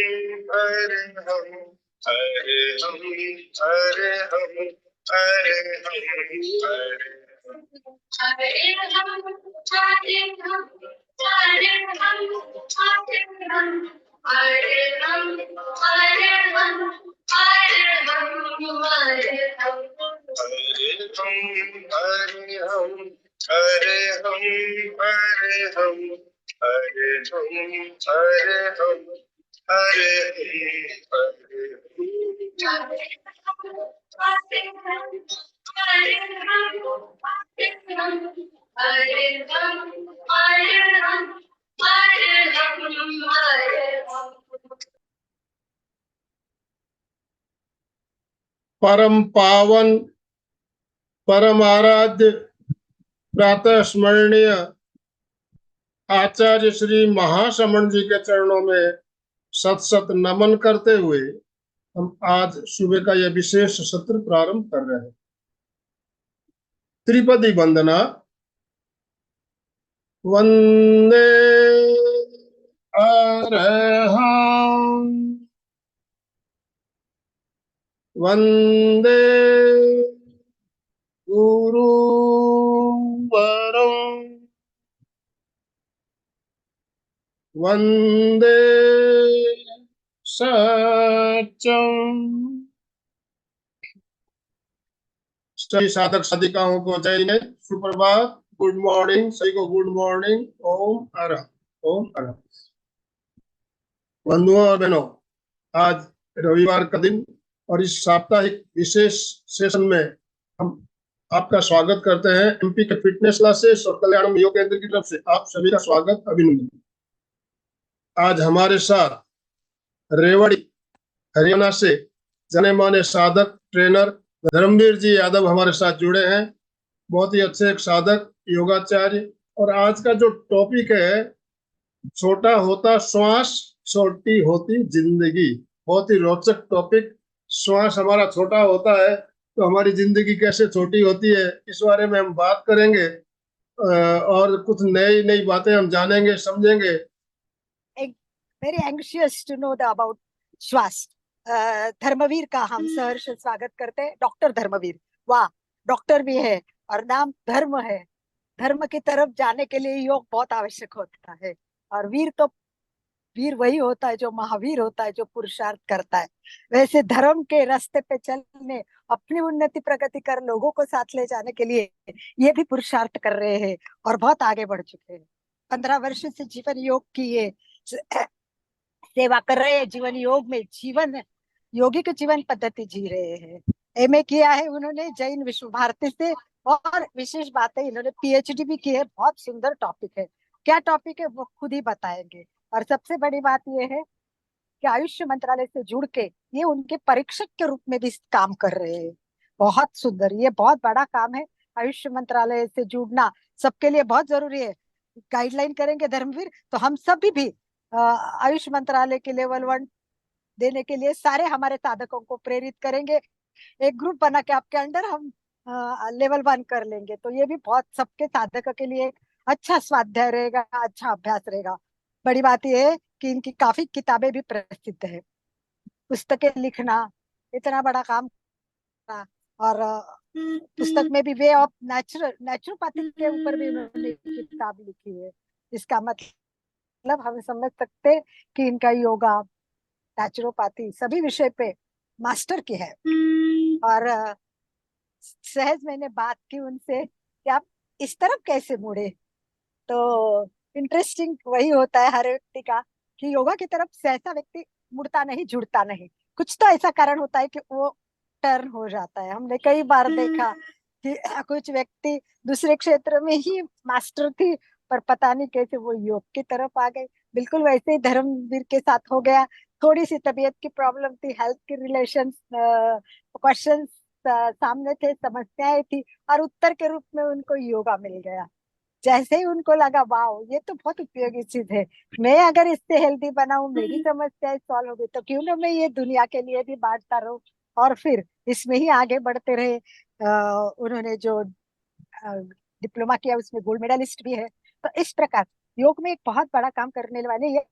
हरे हम, हरे हम, हरे हम, हरे हम, हरे हरे हम, हरे हम, हरे हम, हरे हम, हरे हम, हरे हम, हरे हम, हरे हम, हरे हम, हरे हम, हरे हम, हरे हम, हरे हम, हरे परम पावन परम आराध्य प्रातः स्मरणीय आचार्य श्री महाश्रमण जी के चरणों में सत सत नमन करते हुए हम आज सुबह का यह विशेष सत्र प्रारंभ कर रहे हैं। त्रिपदी वंदना। वंदे अरहं, वंदे गुरुवरं, वंदे सत्यं। सभी साधक साधिकाओं को जय जय, सुप्रभात, गुड मॉर्निंग, सभी को गुड मॉर्निंग। ओम अरहं, ओम अरहं। बंधुओं और बहनों, आज रविवार का दिन और इस साप्ताहिक विशेष सेशन में हम आपका स्वागत करते हैं। एमपी के फिटनेस क्लासेस और कल्याण योग केंद्र की तरफ से आप सभी का स्वागत, अभिनंदन। आज हमारे साथ रेवाड़ी हरियाणा से जाने माने साधक ट्रेनर धर्मवीर जी यादव हमारे साथ जुड़े हैं। बहुत ही अच्छे एक साधक, योगाचार्य। और आज का जो टॉपिक है, छोटा होता श्वास, छोटी होती जिंदगी। बहुत ही रोचक टॉपिक। श्वास हमारा छोटा होता है तो हमारी जिंदगी कैसे छोटी होती है, इस बारे में हम बात करेंगे और कुछ नई नई बातें हम जानेंगे, समझेंगे। Very anxious to know about श्वास। धर्मवीर का हम सहर्ष स्वागत करते हैं। डॉक्टर धर्मवीर, वाह, डॉक्टर भी है और नाम धर्म है। धर्म की तरफ जाने के लिए योग बहुत आवश्यक होता है। और वीर वही होता है जो महावीर होता है, जो पुरुषार्थ करता है। वैसे धर्म के रास्ते पे चलने, अपनी उन्नति प्रगति कर लोगों को साथ ले जाने के लिए ये भी पुरुषार्थ कर रहे हैं और बहुत आगे बढ़ चुके हैं। 15 वर्ष से जीवन योग की ये सेवा कर रहे हैं। जीवन योग में जीवन योगी की जीवन पद्धति जी रहे हैं। एमए किया है उन्होंने जैन विश्व भारती से, और विशेष बात है इन्होंने पीएचडी भी की है। बहुत सुंदर टॉपिक है। क्या टॉपिक है वो खुद ही बताएंगे। और सबसे बड़ी बात ये है कि आयुष मंत्रालय से जुड़ के ये उनके परीक्षक के रूप में भी काम कर रहे हैं। बहुत सुंदर, ये बहुत बड़ा काम है। आयुष मंत्रालय से जुड़ना सबके लिए बहुत जरूरी है। गाइडलाइन करेंगे धर्मवीर, तो हम सभी भी आयुष मंत्रालय के लेवल 1 देने के लिए सारे हमारे साधकों को प्रेरित करेंगे। एक ग्रुप बना के आपके अंडर हम लेवल 1 कर लेंगे, तो ये भी बहुत सबके साधकों के लिए अच्छा स्वाध्याय रहेगा, अच्छा अभ्यास रहेगा। बड़ी बात यह है कि इनकी काफी किताबें भी प्रसिद्ध है। पुस्तकें लिखना इतना बड़ा काम करना, और पुस्तक में भी वे ऑफ नेचुरोपैथी के ऊपर भी उन्होंने किताब लिखी है। इसका मतलब हम समझ सकते कि इनका योगा, नेचुरोपैथी सभी विषय पे मास्टर की है। और सहज मैंने बात की उनसे कि आप इस तरफ कैसे मुड़े, तो इंटरेस्टिंग वही होता है हर व्यक्ति का कि योगा की तरफ सहसा व्यक्ति मुड़ता नहीं, जुड़ता नहीं। कुछ तो ऐसा कारण होता है कि वो टर्न हो जाता है। हमने कई बार देखा कि कुछ व्यक्ति दूसरे क्षेत्र में ही मास्टर थी, पर पता नहीं कैसे वो योग की तरफ आ गए। बिल्कुल वैसे ही धर्मवीर के साथ हो गया। थोड़ी सी तबीयत की प्रॉब्लम थी, हेल्थ की रिलेशन क्वेश्चन सामने थे, समस्याएं थी, और उत्तर के रूप में उनको योगा मिल गया। जैसे ही उनको लगा वाओ ये तो बहुत उपयोगी चीज है, मैं अगर इससे हेल्दी बनाऊं, मेरी समस्याएं सॉल्व हो गई, तो क्यों ना मैं ये दुनिया के लिए भी बांटता रहूं। और फिर इसमें ही आगे बढ़ते रहे। उन्होंने जो डिप्लोमा किया उसमें गोल्ड मेडलिस्ट भी है। तो इस प्रकार योग में एक बहुत बड़ा काम करने वाले ये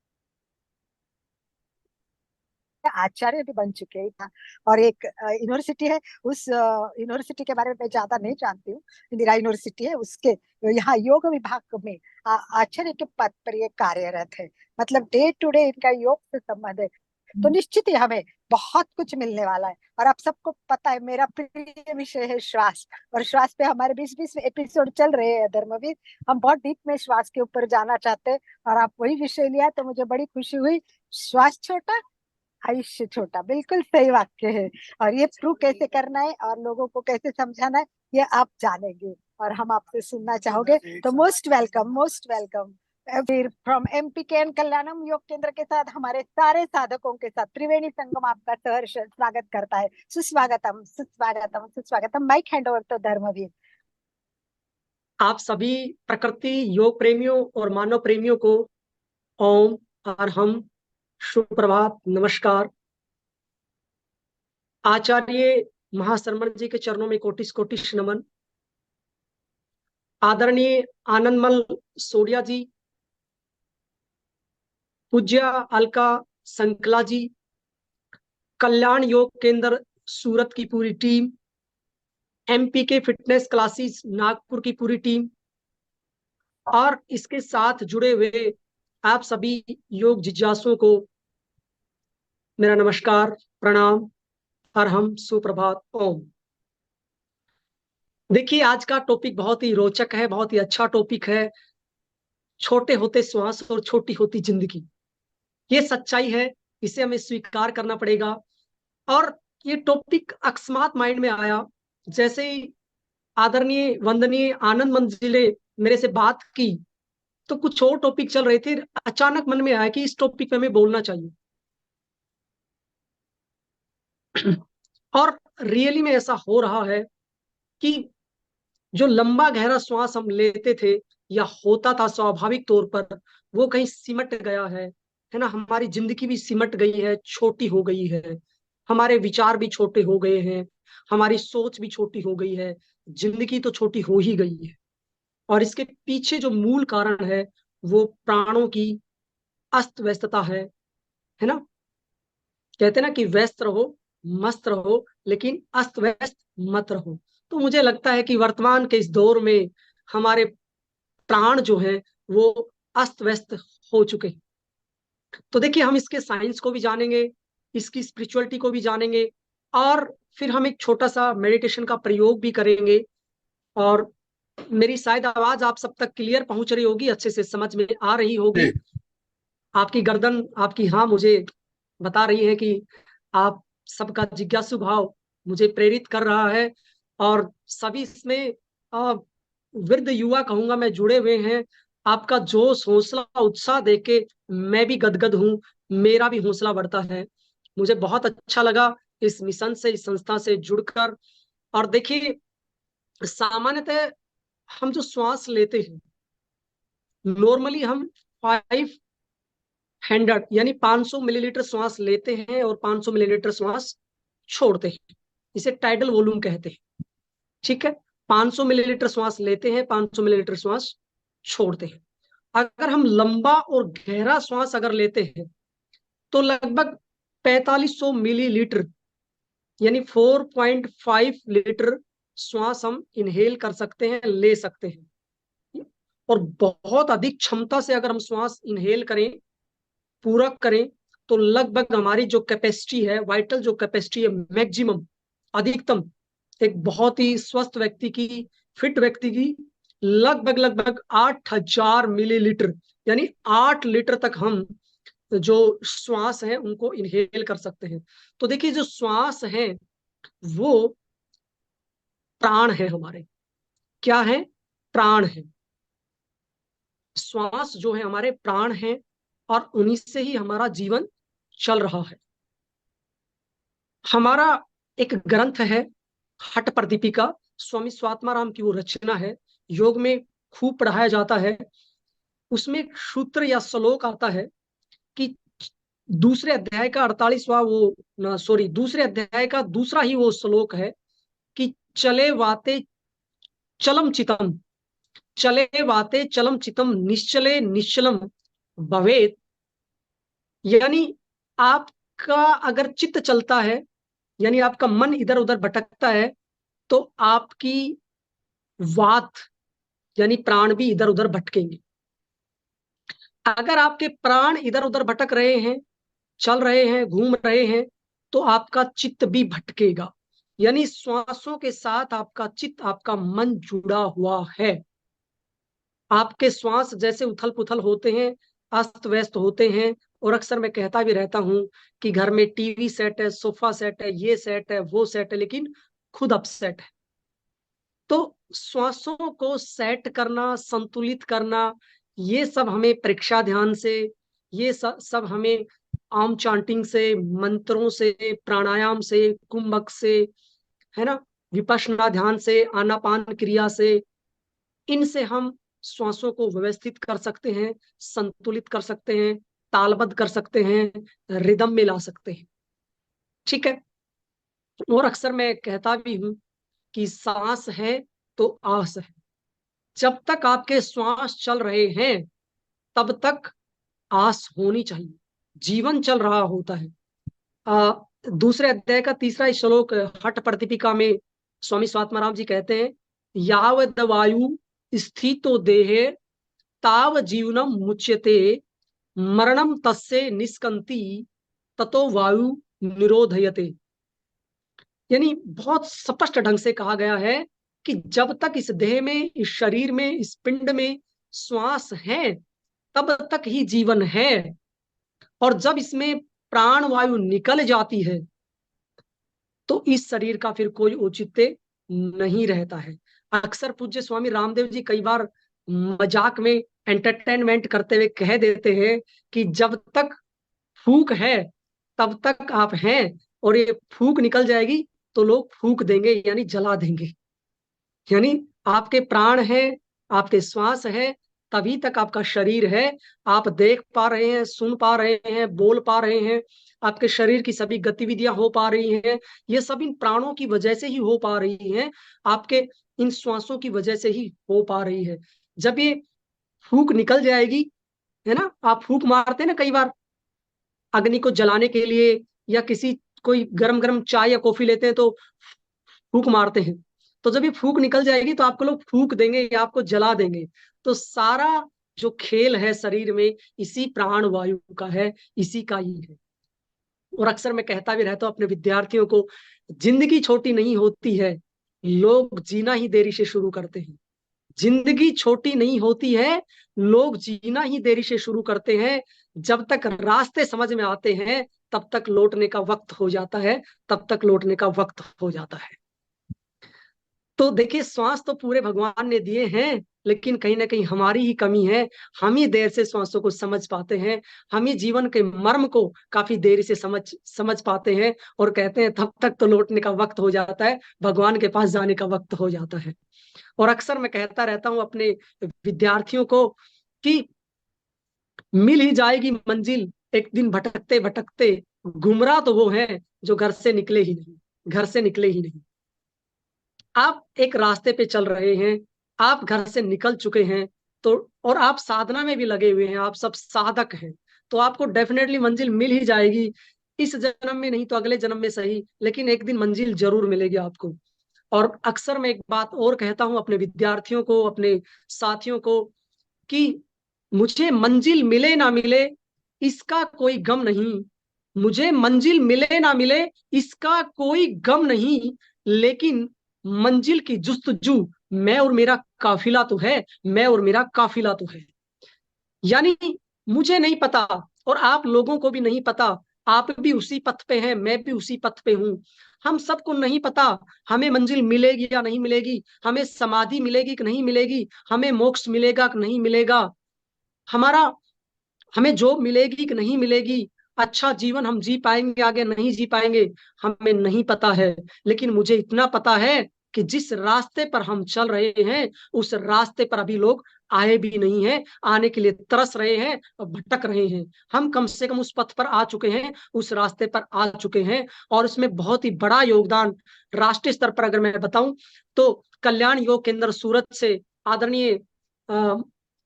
आचार्य भी बन चुके हैं। और एक यूनिवर्सिटी है, उस यूनिवर्सिटी के बारे में मैं ज्यादा नहीं जानती हूँ, इंदिरा यूनिवर्सिटी है, उसके यहाँ योग विभाग में आचार्य के पद पर ये कार्यरत है। मतलब डे टू डे इनका योग से संबंध है। तो निश्चित ही हमें बहुत कुछ मिलने वाला है। और आप सबको पता है मेरा प्रिय विषय है श्वास, और श्वास पे हमारे 20 एपिसोड चल रहे हैं धर्मवीर। हम बहुत डीप में श्वास के ऊपर जाना चाहते हैं, और आप वही विषय लिया तो मुझे बड़ी खुशी हुई। श्वास छोटा, आयुष्य छोटा, बिल्कुल सही वाक्य है। और ये प्रूव कैसे करना है और लोगों को कैसे समझाना है, ये आप जानेंगे और हम आपसे सुनना चाहोगे। तो मोस्ट वेलकम, मोस्ट वेलकम। फिर फ्रॉम एमपीकेएन कल्याणम योग केंद्र के साथ हमारे सारे साधकों के साथ त्रिवेणी संगम आपका सहर्ष स्वागत करता है। सुस्वागतम, सुस्वागतम, सुस्वागतम। माइक हैंड ओवर तो धर्मवीर। आप सभी प्रकृति योग प्रेमियों और मानव प्रेमियों को ओम और हम सुप्रभात, नमस्कार। आचार्य महाशर्मण जी के चरणों में कोटिस कोटिस नमन। आदरणीय आनंदमल सोडिया जी, पूज्य अलका संकला जी, कल्याण योग केंद्र सूरत की पूरी टीम, एमपीके फिटनेस क्लासेस नागपुर की पूरी टीम, और इसके साथ जुड़े हुए आप सभी योग जिज्ञासुओं को मेरा नमस्कार, प्रणाम और हम सुप्रभात, ओम। देखिए, आज का टॉपिक बहुत ही रोचक है, बहुत ही अच्छा टॉपिक है। छोटे होते श्वास और छोटी होती जिंदगी, ये सच्चाई है, इसे हमें स्वीकार करना पड़ेगा। और ये टॉपिक अकस्मात माइंड में आया, जैसे ही आदरणीय वंदनीय आनंद मंद जी ने मेरे से बात की, तो कुछ और टॉपिक चल रहे थे, अचानक मन में आया कि इस टॉपिक पे हमें बोलना चाहिए। और रियली में ऐसा हो रहा है कि जो लंबा गहरा श्वास हम लेते थे या होता था स्वाभाविक तौर पर, वो कहीं सिमट गया है ना। हमारी जिंदगी भी सिमट गई है, छोटी हो गई है, हमारे विचार भी छोटे हो गए हैं, हमारी सोच भी छोटी हो गई है, जिंदगी तो छोटी हो ही गई है। और इसके पीछे जो मूल कारण है वो प्राणों की अस्त व्यस्तता है ना। कहते ना कि व्यस्त रहो, मस्त रहो, लेकिन अस्त व्यस्त मत रहो। तो मुझे लगता है कि वर्तमान के इस दौर में हमारे प्राण जो है वो अस्त व्यस्त हो चुके हैं। तो देखिए, हम इसके साइंस को भी जानेंगे, इसकी स्पिरिचुअलिटी को भी जानेंगे, और फिर हम एक छोटा सा मेडिटेशन का प्रयोग भी करेंगे। और मेरी शायद आवाज आप सब तक क्लियर पहुंच रही होगी, अच्छे से समझ में आ रही होगी। आपकी गर्दन, आपकी हाँ मुझे बता रही है कि आप सबका जिज्ञासु भाव मुझे प्रेरित कर रहा है। और सभी इसमें वृद्ध युवा कहूंगा मैं, जुड़े हुए हैं। आपका जोश, हौसला, उत्साह देख के मैं भी गदगद हूँ, मेरा भी हौसला बढ़ता है। मुझे बहुत अच्छा लगा इस मिशन से, इस संस्था से जुड़कर। और देखिए, सामान्यतः हम जो श्वास लेते हैं, नॉर्मली हम 500 यानी 500 मिलीलीटर श्वास लेते हैं और 500 मिलीलीटर श्वास छोड़ते हैं। इसे टाइडल वॉल्यूम कहते हैं, ठीक है। 500 मिलीलीटर श्वास लेते हैं, 500 मिलीलीटर श्वास छोड़ते हैं। अगर हम लंबा और गहरा श्वास अगर लेते हैं तो लगभग 4500 मिलीलीटर यानी 4.5 लीटर श्वास हम इनहेल कर सकते हैं, ले सकते हैं। और बहुत अधिक क्षमता से अगर हम श्वास इनहेल करें, पूरक करें, तो लगभग हमारी जो कैपेसिटी है, वाइटल जो कैपेसिटी है, मैक्सिमम, अधिकतम, एक बहुत ही स्वस्थ व्यक्ति की, फिट व्यक्ति की लगभग लगभग 8000 मिलीलीटर यानी 8 लीटर तक हम जो श्वास है उनको इनहेल कर सकते हैं। तो देखिए, जो श्वास है वो प्राण है हमारे। क्या है? प्राण है। श्वास जो है हमारे प्राण है, और उन्हीं से ही हमारा जीवन चल रहा है। हमारा एक ग्रंथ है हठ प्रदीपिका, स्वामी स्वात्माराम की वो रचना है, योग में खूब पढ़ाया जाता है। उसमें एक सूत्र या श्लोक आता है कि दूसरे अध्याय का 48वां वो सॉरी दूसरे अध्याय का दूसरा ही वो श्लोक है कि चले वाते चलम चितम, चले वाते चलम चितम, निश्चले निश्चलम भवेत। यानी आप आपका अगर चित्त चलता है, यानी आपका मन इधर उधर भटकता है, तो आपकी वात यानी प्राण भी इधर उधर भटकेंगे। अगर आपके प्राण इधर उधर भटक रहे हैं, चल रहे हैं, घूम रहे हैं, तो आपका चित्त भी भटकेगा। यानी श्वासों के साथ आपका चित्त, आपका मन जुड़ा हुआ है। आपके श्वास जैसे उथल पुथल होते हैं, अस्त व्यस्त होते हैं, और अक्सर मैं कहता भी रहता हूं कि घर में टीवी सेट है, सोफा सेट है, ये सेट है, वो सेट है, लेकिन खुद अपसेट है। तो श्वासों को सेट करना, संतुलित करना, ये सब हमें परीक्षा ध्यान से, ये सब हमें आम चांटिंग से, मंत्रों से, प्राणायाम से, कुंभक से, है ना, विपश्यना ध्यान से, आनापान क्रिया से, इनसे हम श्वासों को व्यवस्थित कर सकते हैं, संतुलित कर सकते हैं, तालबद्ध कर सकते हैं, रिदम में ला सकते हैं। ठीक है। और अक्सर मैं कहता भी हूं कि सांस है तो आस है। जब तक आपके श्वास चल रहे हैं तब तक आस होनी चाहिए। जीवन चल रहा होता है। दूसरे अध्याय का तीसरा श्लोक हठ प्रतिपिका में स्वामी स्वात्माराम जी कहते हैं, यावद वायु स्थितो देहे ताव जीवनम मुच्यते, मरणम तस्य निष्कंति ततो वायु निरोधयते। यानी बहुत स्पष्ट ढंग से कहा गया है कि जब तक इस देह में, इस शरीर में, इस पिंड में श्वास है, तब तक ही जीवन है। और जब इसमें प्राण वायु निकल जाती है तो इस शरीर का फिर कोई औचित्य नहीं रहता है। अक्सर पूज्य स्वामी रामदेव जी कई बार मजाक में, एंटरटेनमेंट करते हुए कह देते हैं कि जब तक फूक है तब तक आप हैं, और ये फूक निकल जाएगी तो लोग फूक देंगे, यानी जला देंगे। यानी आपके प्राण हैं, आपके श्वास है, तभी तक आपका शरीर है। आप देख पा रहे हैं, सुन पा रहे हैं, बोल पा रहे हैं, आपके शरीर की सभी गतिविधियां हो पा रही हैं, ये सब इन प्राणों की वजह से ही हो पा रही हैं, आपके इन श्वासों की वजह से ही हो पा रही है। जब ये फूक निकल जाएगी, है ना, आप फूक मारते हैं ना कई बार अग्नि को जलाने के लिए, या किसी कोई गरम गरम चाय या कॉफी लेते हैं तो फूक मारते हैं, तो जब ये फूक निकल जाएगी तो आपको लोग फूक देंगे या आपको जला देंगे। तो सारा जो खेल है शरीर में, इसी प्राण वायु का है, इसी का ही है। और अक्सर मैं कहता भी रहता हूं अपने विद्यार्थियों को, जिंदगी छोटी नहीं होती है, लोग जीना ही देरी से शुरू करते हैं। जिंदगी छोटी नहीं होती है, लोग जीना ही देरी से शुरू करते हैं। जब तक रास्ते समझ में आते हैं तब तक लौटने का वक्त हो जाता है, तब तक लौटने का वक्त हो जाता है। तो देखिए, श्वास तो पूरे भगवान ने दिए हैं, लेकिन कहीं ना कहीं हमारी ही कमी है। हम ही देर से श्वासों को समझ पाते हैं, हम ही जीवन के मर्म को काफी देर से समझ पाते हैं, और कहते हैं तब तक तो लौटने का वक्त हो जाता है, भगवान के पास जाने का वक्त हो जाता है। और अक्सर मैं कहता रहता हूं अपने विद्यार्थियों को कि मिल ही जाएगी मंजिल एक दिन, भटकते भटकते गुमराह तो वो है जो घर से निकले ही नहीं, घर से निकले ही नहीं। आप एक रास्ते पे चल रहे हैं, आप घर से निकल चुके हैं, तो और आप साधना में भी लगे हुए हैं, आप सब साधक हैं, तो आपको डेफिनेटली मंजिल मिल ही जाएगी। इस जन्म में नहीं तो अगले जन्म में सही, लेकिन एक दिन मंजिल जरूर मिलेगी आपको। और अक्सर मैं एक बात और कहता हूं अपने विद्यार्थियों को, अपने साथियों को, कि मुझे मंजिल मिले ना मिले इसका कोई गम नहीं, मुझे मंजिल मिले ना मिले इसका कोई गम नहीं, लेकिन मंजिल की जुस्तजू मैं और मेरा काफिला तो है, मैं और मेरा काफिला तो है। यानी मुझे नहीं पता, और आप लोगों को भी नहीं पता, आप भी उसी पथ पे हैं, मैं भी उसी पथ पे हूं। हम सबको नहीं पता हमें मंजिल मिलेगी या नहीं मिलेगी, हमें समाधि मिलेगी कि नहीं मिलेगी, हमें मोक्ष मिलेगा कि नहीं मिलेगा, हमारा हमें जॉब मिलेगी कि नहीं मिलेगी, अच्छा जीवन हम जी पाएंगे आगे नहीं जी पाएंगे, हमें नहीं पता है। लेकिन मुझे इतना पता है कि जिस रास्ते पर हम चल रहे हैं उस रास्ते पर अभी लोग आए भी नहीं हैं, आने के लिए तरस रहे हैं और भटक रहे हैं। हम कम से कम उस पथ पर आ चुके हैं, उस रास्ते पर आ चुके हैं। और इसमें बहुत ही बड़ा योगदान राष्ट्रीय स्तर पर अगर मैं बताऊं तो कल्याण योग केंद्र सूरत से आदरणीय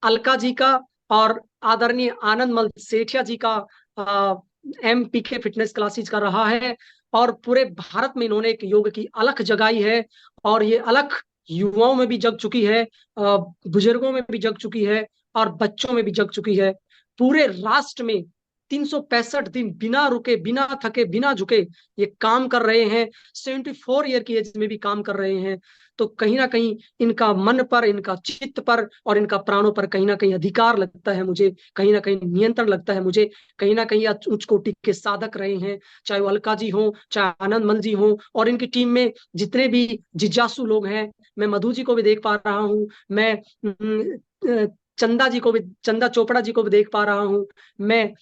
अलका जी का और आदरणीय आनंद मल सेठिया जी का MPK फिटनेस क्लासेस का रहा है और पूरे भारत में इन्होंने एक योग की अलख जगाई है और ये अलख युवाओं में भी जग चुकी है, बुजुर्गों में भी जग चुकी है और बच्चों में भी जग चुकी है। पूरे राष्ट्र में 365 दिन बिना रुके, बिना थके, बिना झुके ये काम कर रहे हैं। 74 ईयर की एज में भी काम कर रहे हैं। तो कहीं ना कहीं इनका मन पर, इनका चित्त पर और इनका प्राणों पर कहीं ना कहीं अधिकार लगता है मुझे, कहीं ना कहीं नियंत्रण लगता है मुझे। कहीं ना कहीं उच्च कोटि के साधक रहे हैं, चाहे वो अलका जी हो, चाहे आनंद मल जी हो, और इनकी टीम में जितने भी जिज्ञासु लोग हैं, मैं मधु जी को भी देख पा रहा हूँ, मैं चंदा जी को भी, चंदा चोपड़ा जी को भी देख पा रहा हूँ, मैं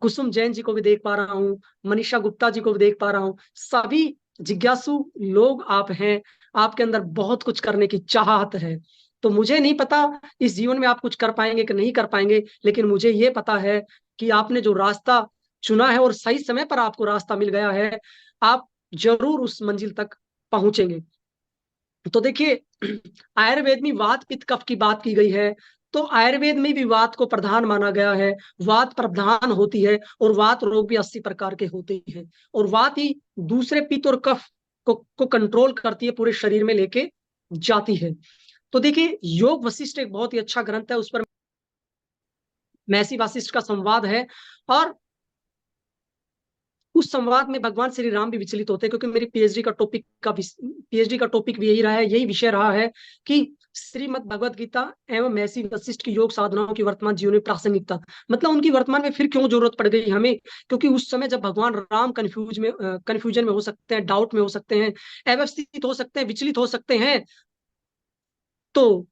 कुसुम जैन जी को भी देख पा रहा हूँ, मनीषा गुप्ता जी को भी देख पा रहा हूँ। सभी जिज्ञासु लोग आप हैं, आपके अंदर बहुत कुछ करने की चाहत है। तो मुझे नहीं पता इस जीवन में आप कुछ कर पाएंगे कि नहीं कर पाएंगे, लेकिन मुझे ये पता है कि आपने जो रास्ता चुना है और सही समय पर आपको रास्ता मिल गया है, आप जरूर उस मंजिल तक पहुंचेंगे। तो देखिए, आयुर्वेद में वात पित्त कफ की बात की गई है, तो आयुर्वेद में भी वात को प्रधान माना गया है। वात प्रधान होती है और वात रोग भी 80 प्रकार के होते हैं, और वात ही दूसरे पित्त और कफ को कंट्रोल करती है, पूरे शरीर में लेके जाती है। तो देखिए, योग वशिष्ठ एक बहुत ही अच्छा ग्रंथ है, उस पर महर्षि वशिष्ठ का संवाद है, और उस संवाद में भगवान श्री राम भी विचलित होते हैं, क्योंकि मेरी पीएचडी का टॉपिक भी यही रहा है, यही विषय रहा है कि श्रीमद् भगवद गीता एवं महर्षि वशिष्ठ की योग साधनाओं की वर्तमान जीवन में प्रासंगिकता, मतलब उनकी वर्तमान में फिर क्यों जरूरत पड़ गई हमें, क्योंकि उस समय जब भगवान राम कंफ्यूजन में हो सकते हैं, डाउट में हो सकते हैं, अव्यवस्थित हो सकते हैं, विचलित हो सकते हैं, तो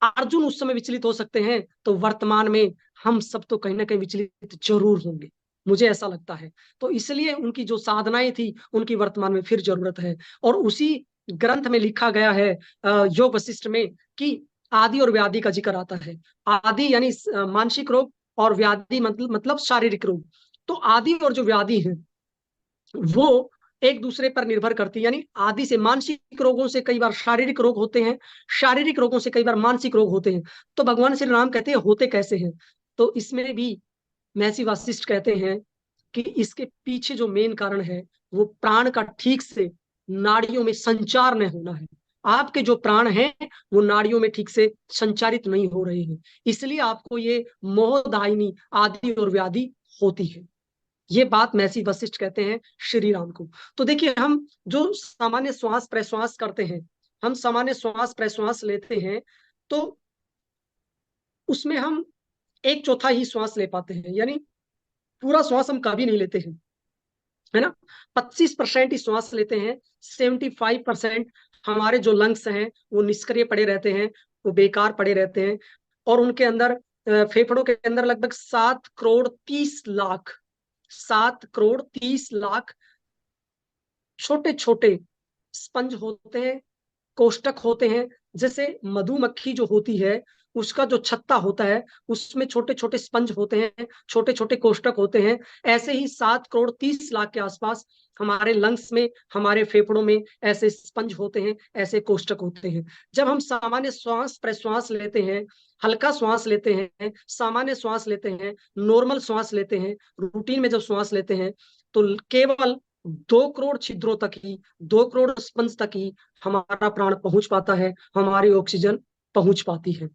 अर्जुन उस समय विचलित हो सकते हैं, तो वर्तमान में हम सब तो कहीं ना कहीं विचलित जरूर होंगे, मुझे ऐसा लगता है। तो इसलिए उनकी जो साधनाएं थी, उनकी वर्तमान में फिर जरूरत है। और उसी ग्रंथ में लिखा गया है, योग वशिष्ठ में, कि आदि और व्याधि का जिक्र आता है। आदि यानी मानसिक रोग, और व्याधि मतलब शारीरिक रोग। तो आदि और जो व्याधि है वो एक दूसरे पर निर्भर करती है, यानी आदि से मानसिक रोगों से कई बार शारीरिक रोग होते हैं, शारीरिक रोगों से कई बार मानसिक रोग होते हैं। तो भगवान श्री राम कहते हैं होते कैसे हैं, तो इसमें भी महर्षि वशिष्ठ कहते हैं कि इसके पीछे जो मेन कारण है वो प्राण का ठीक से नाड़ियों में संचार न होना है। आपके जो प्राण हैं वो नाड़ियों में ठीक से संचारित नहीं हो रहे हैं, इसलिए आपको ये मोहदायिनी आदि और व्याधि होती है। ये बात महर्षि वशिष्ठ कहते हैं श्री राम को। तो देखिए, हम जो सामान्य श्वास प्रश्वास करते हैं, हम सामान्य श्वास प्रश्वास लेते हैं, तो उसमें हम एक चौथा ही श्वास ले पाते हैं, यानी पूरा श्वास हम कभी नहीं लेते हैं, है ना। 25% ही श्वास लेते हैं, 75% हमारे जो लंग्स हैं वो निष्क्रिय पड़े रहते हैं, वो बेकार पड़े रहते हैं। और उनके अंदर फेफड़ों के अंदर लगभग 7 करोड़ 30 लाख 7 करोड़ 30 लाख छोटे छोटे स्पंज होते हैं, कोष्टक होते हैं। जैसे मधुमक्खी जो होती है, उसका जो छत्ता होता है उसमें छोटे छोटे स्पंज होते हैं, छोटे छोटे कोष्टक होते हैं। ऐसे ही 7 करोड़ 30 लाख के आसपास हमारे लंग्स में, हमारे फेफड़ों में ऐसे स्पंज होते हैं, ऐसे कोष्टक होते हैं। जब हम सामान्य श्वास प्रश्वास लेते हैं, हल्का श्वास लेते हैं, सामान्य श्वास लेते हैं, नॉर्मल श्वास लेते हैं, रूटीन में जब श्वास लेते हैं, तो केवल 2 करोड़ छिद्रों तक ही, 2 करोड़ स्पंज तक ही हमारा प्राण पहुंच पाता है, हमारी ऑक्सीजन पहुंच पाती है।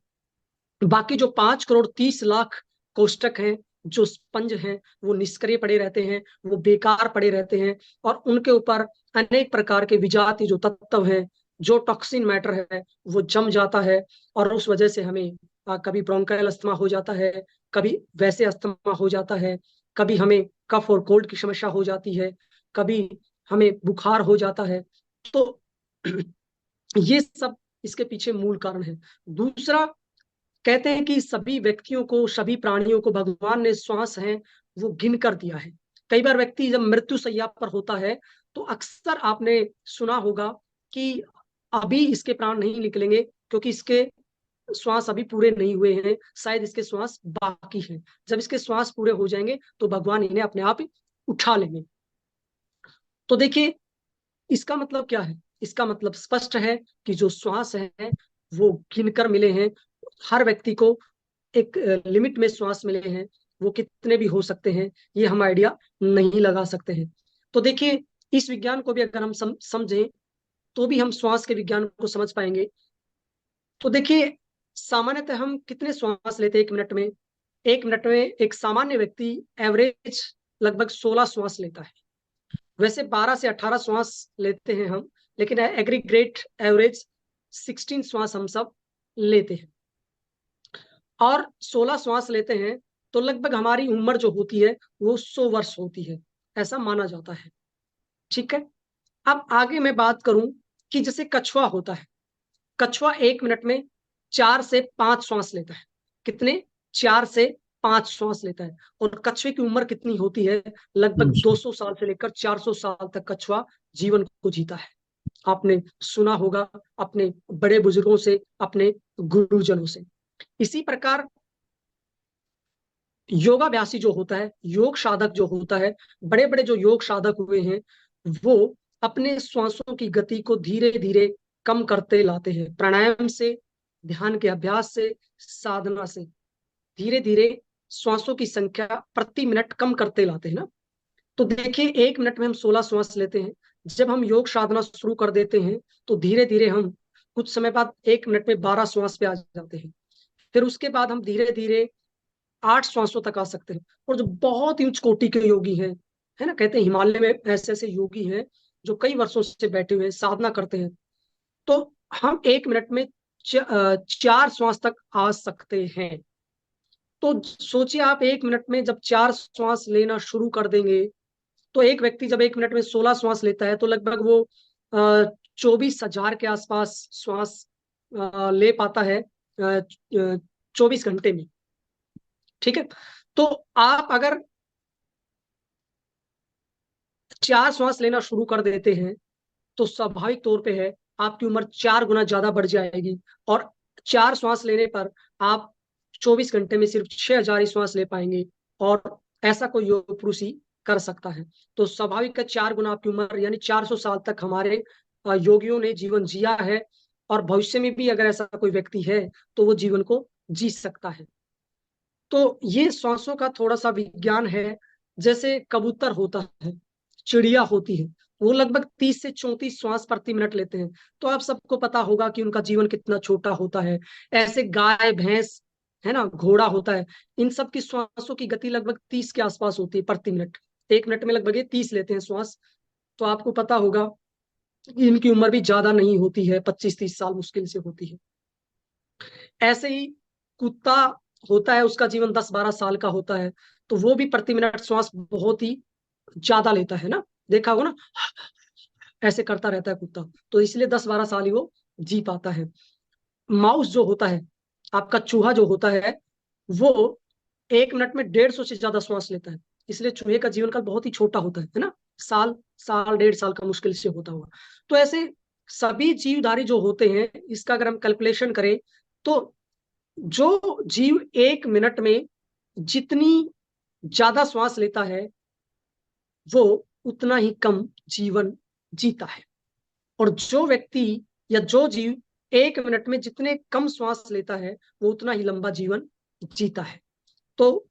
बाकी जो 5 करोड़ 30 लाख कोष्टक हैं, जो स्पंज हैं, वो निष्क्रिय पड़े रहते हैं, वो बेकार पड़े रहते हैं, और उनके ऊपर अनेक प्रकार के विजातीय जो तत्व हैं, जो टॉक्सिन मैटर है, वो जम जाता है। और उस वजह से हमें कभी ब्रोंकाइल अस्थमा हो जाता है, कभी वैसे अस्थमा हो जाता है, कभी हमें कफ और कोल्ड की समस्या हो जाती है, कभी हमें बुखार हो जाता है। तो ये सब इसके पीछे मूल कारण है। दूसरा, कहते हैं कि सभी व्यक्तियों को, सभी प्राणियों को भगवान ने श्वास है वो गिन कर दिया है। कई बार व्यक्ति जब मृत्यु शैया पर होता है, तो अक्सर आपने सुना होगा कि अभी इसके प्राण नहीं निकलेंगे, क्योंकि इसके श्वास अभी पूरे नहीं हुए हैं, शायद इसके श्वास बाकी हैं। जब इसके श्वास पूरे हो जाएंगे तो भगवान इन्हें अपने आप उठा लेंगे। तो देखिए, इसका मतलब क्या है, इसका मतलब स्पष्ट है कि जो श्वास है वो गिनकर मिले हैं। हर व्यक्ति को एक लिमिट में श्वास मिले हैं, वो कितने भी हो सकते हैं, ये हम आइडिया नहीं लगा सकते हैं। तो देखिए, इस विज्ञान को भी अगर हम समझें तो भी हम श्वास के विज्ञान को समझ पाएंगे। तो देखिए, सामान्यतः हम कितने श्वास लेते हैं 1 मिनट में? 1 मिनट में एक सामान्य व्यक्ति एवरेज लगभग 16 श्वास लेता है। वैसे 12 से 18 श्वास लेते हैं हम, लेकिन एग्रीगेट एवरेज 16 श्वास हम सब लेते हैं। और 16 श्वास लेते हैं तो लगभग हमारी उम्र जो होती है वो 100 वर्ष होती है, ऐसा माना जाता है। ठीक है, अब आगे मैं बात करूं कि जैसे कछुआ होता है, कछुआ 1 मिनट में 4 से 5 श्वास लेता है। कितने? 4 से 5 श्वास लेता है। और कछुए की उम्र कितनी होती है? लगभग 200 साल से लेकर 400 साल तक कछुआ जीवन को जीता है। आपने सुना होगा अपने बड़े बुजुर्गों से, अपने गुरुजनों से। इसी प्रकार योगाभ्यासी जो होता है, योग साधक जो होता है, बड़े बड़े जो योग साधक हुए हैं, वो अपने श्वासों की गति को धीरे धीरे कम करते लाते हैं। प्राणायाम से, ध्यान के अभ्यास से, साधना से धीरे धीरे श्वासों की संख्या प्रति मिनट कम करते लाते हैं ना। तो देखिए, 1 मिनट में हम 16 श्वास लेते हैं। जब हम योग साधना शुरू कर देते हैं तो धीरे धीरे हम कुछ समय बाद 1 मिनट में 12 श्वास पे आ जाते हैं। फिर उसके बाद हम धीरे धीरे 8 श्वासों तक आ सकते हैं। और जो बहुत ही उच्च कोटि के योगी हैं, है ना, कहते हैं हिमालय में ऐसे ऐसे योगी हैं जो कई वर्षों से बैठे हुए हैं, साधना करते हैं, तो हम 1 मिनट में 4 श्वास तक आ सकते हैं। तो सोचिए, आप 1 मिनट में जब 4 श्वास लेना शुरू कर देंगे, तो एक व्यक्ति जब 1 मिनट में 16 श्वास लेता है तो लगभग वो 24,000 के आसपास श्वास ले पाता है 24 घंटे में। ठीक है, तो आप अगर 4 श्वास लेना शुरू कर देते हैं तो स्वाभाविक तौर पे है आपकी उम्र 4 गुना ज्यादा बढ़ जाएगी। और 4 श्वास लेने पर आप 24 घंटे में सिर्फ 6,000 ही श्वास ले पाएंगे। और ऐसा कोई योग पुरुष ही कर सकता है। तो स्वाभाविक का 4 गुना आपकी उम्र, यानी 400 साल तक हमारे योगियों ने जीवन जिया है। और भविष्य में भी अगर ऐसा कोई व्यक्ति है तो वो जीवन को जी सकता है। तो ये श्वासों का थोड़ा सा विज्ञान है। जैसे कबूतर होता है, चिड़िया होती है, वो लगभग 30 से 34 श्वास प्रति मिनट लेते हैं। तो आप सबको पता होगा कि उनका जीवन कितना छोटा होता है। ऐसे गाय, भैंस, है ना, घोड़ा होता है, इन सब की श्वासों की गति लगभग 30 के आसपास होती है प्रति मिनट। 1 मिनट में लगभग ये 30 लेते हैं श्वास। तो आपको पता होगा कि इनकी उम्र भी ज्यादा नहीं होती है, 25-30 साल मुश्किल से होती है। ऐसे ही कुत्ता होता है, उसका जीवन 10-12 साल का होता है, तो वो भी प्रति मिनट श्वास बहुत ही ज्यादा लेता है ना। देखा होगा ना, ऐसे करता रहता है कुत्ता, तो इसलिए 10-12 साल ही वो जी पाता है। माउस जो होता है, आपका चूहा जो होता है, वो 1 मिनट में 150 से ज्यादा श्वास लेता है। इसलिए चूहे का जीवन काल बहुत ही छोटा होता है ना, साल 1.5 साल का मुश्किल से होता होगा। तो ऐसे सभी जीवधारी जो होते हैं, इसका अगर हम कैलकुलेशन करें तो जो जीव 1 मिनट में जितनी ज्यादा श्वास लेता है वो उतना ही कम जीवन जीता है। और जो व्यक्ति या जो जीव 1 मिनट में जितने कम श्वास लेता है वो उतना ही लंबा जीवन जीता है। तो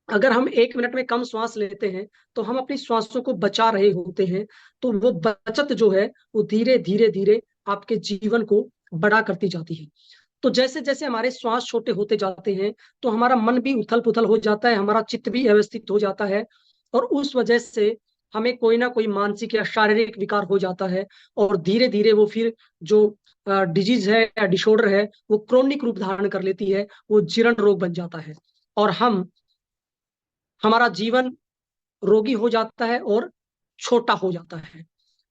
अगर हम 1 मिनट में कम श्वास लेते हैं तो हम अपनी श्वासों को बचा रहे होते हैं। तो वो बचत जो है वो धीरे धीरे धीरे आपके जीवन को बड़ा करती जाती है। तो जैसे जैसे हमारे श्वास छोटे होते जाते हैं तो हमारा मन भी उथल पुथल हो जाता है, हमारा चित्त भी अव्यवस्थित हो जाता है। और उस वजह से हमें कोई ना कोई मानसिक या शारीरिक विकार हो जाता है। और धीरे धीरे वो फिर जो डिजीज है या डिसऑर्डर है वो क्रोनिक रूप धारण कर लेती है, वो जीर्ण रोग बन जाता है। और हमारा जीवन रोगी हो जाता है और छोटा हो जाता है।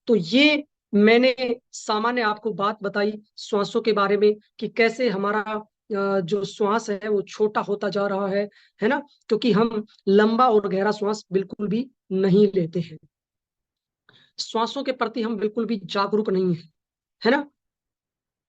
तो ये मैंने सामान्य आपको बात बताई श्वासों के बारे में कि कैसे हमारा जो श्वास है वो छोटा होता जा रहा है ना, क्योंकि हम लंबा और गहरा श्वास बिल्कुल भी नहीं लेते हैं। श्वासों के प्रति हम बिल्कुल भी जागरूक नहीं है ना।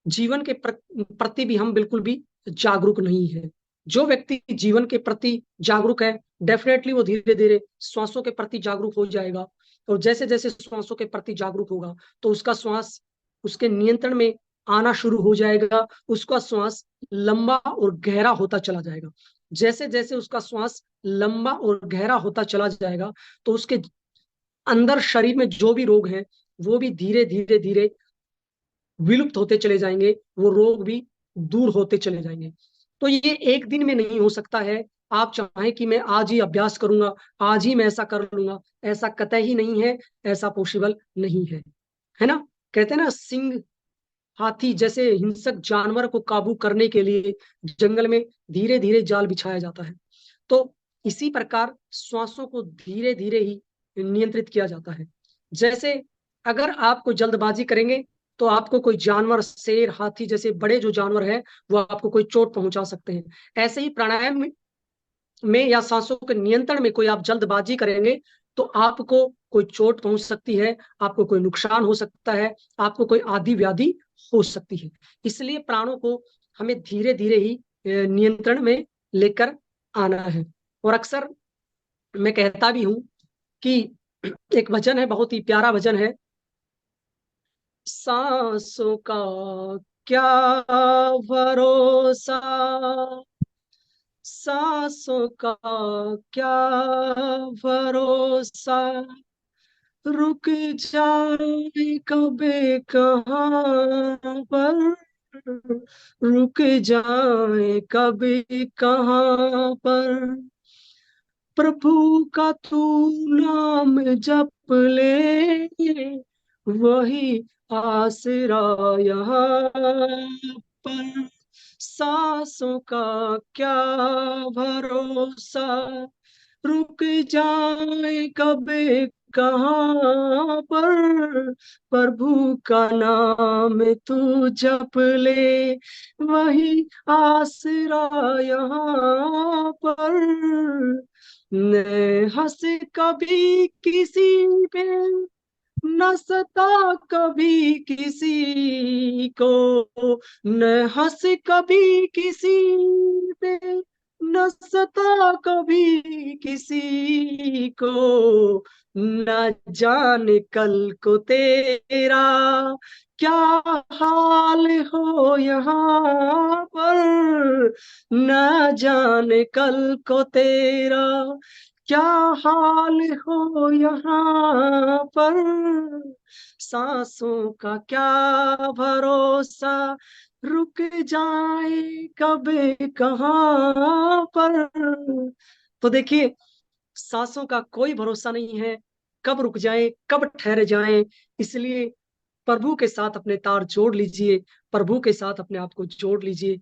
जीवन के प्रति भी हम बिल्कुल भी जागरूक नहीं है। जो व्यक्ति जीवन के प्रति जागरूक है, डेफिनेटली वो धीरे धीरे श्वासों के प्रति जागरूक हो जाएगा। और जैसे जैसे श्वासों के प्रति जागरूक होगा तो उसका श्वास उसके नियंत्रण में आना शुरू हो जाएगा, उसका श्वास लंबा और गहरा होता चला जाएगा। जैसे जैसे उसका श्वास लंबा और गहरा होता चला जाएगा तो उसके अंदर शरीर में जो भी रोग हैं वो भी धीरे धीरे धीरे विलुप्त होते चले जाएंगे, वो रोग भी दूर होते चले जाएंगे। तो ये एक दिन में नहीं हो सकता है। आप चाहें कि मैं आज ही अभ्यास करूंगा, आज ही मैं ऐसा कर लूंगा, ऐसा कतई ही नहीं है, ऐसा पॉसिबल नहीं है, है ना। कहते हैं ना, सिंह हाथी जैसे हिंसक जानवर को काबू करने के लिए जंगल में धीरे धीरे जाल बिछाया जाता है, तो इसी प्रकार श्वासों को धीरे धीरे ही नियंत्रित किया जाता है। जैसे अगर आप कोई जल्दबाजी करेंगे तो आपको कोई जानवर, शेर, हाथी जैसे बड़े जो जानवर हैं वो आपको कोई चोट पहुंचा सकते हैं। ऐसे ही प्राणायाम में या सांसों के नियंत्रण में कोई आप जल्दबाजी करेंगे तो आपको कोई चोट पहुंच सकती है, आपको कोई नुकसान हो सकता है, आपको कोई आदि व्याधि हो सकती है। इसलिए प्राणों को हमें धीरे धीरे ही नियंत्रण में लेकर आना है। और अक्सर मैं कहता भी हूं कि एक भजन है, बहुत ही प्यारा भजन है, सांसों का क्या भरोसा, सांसों का क्या भरोसा, रुक जाए कभी कहाँ पर, रुक जाए कभी कहाँ पर, प्रभु का तू नाम जप ले, वही आसरा यहाँ पर, सांसों का क्या भरोसा, रुक जाए कभी कहाँ पर, प्रभु का नाम तू जप ले, वही आसरा यहाँ पर, न हंस कभी किसी पे, न सता कभी किसी को, न हंस कभी किसी पे, न सता कभी किसी को, न जाने कल को तेरा क्या हाल हो यहाँ पर, न जाने कल को तेरा क्या हाल हो यहाँ पर, सांसों का क्या भरोसा, रुक जाए कभी कहाँ पर। तो देखिए, सांसों का कोई भरोसा नहीं है, कब रुक जाए, कब ठहर जाए। इसलिए प्रभु के साथ अपने तार जोड़ लीजिए, प्रभु के साथ अपने आप को जोड़ लीजिए।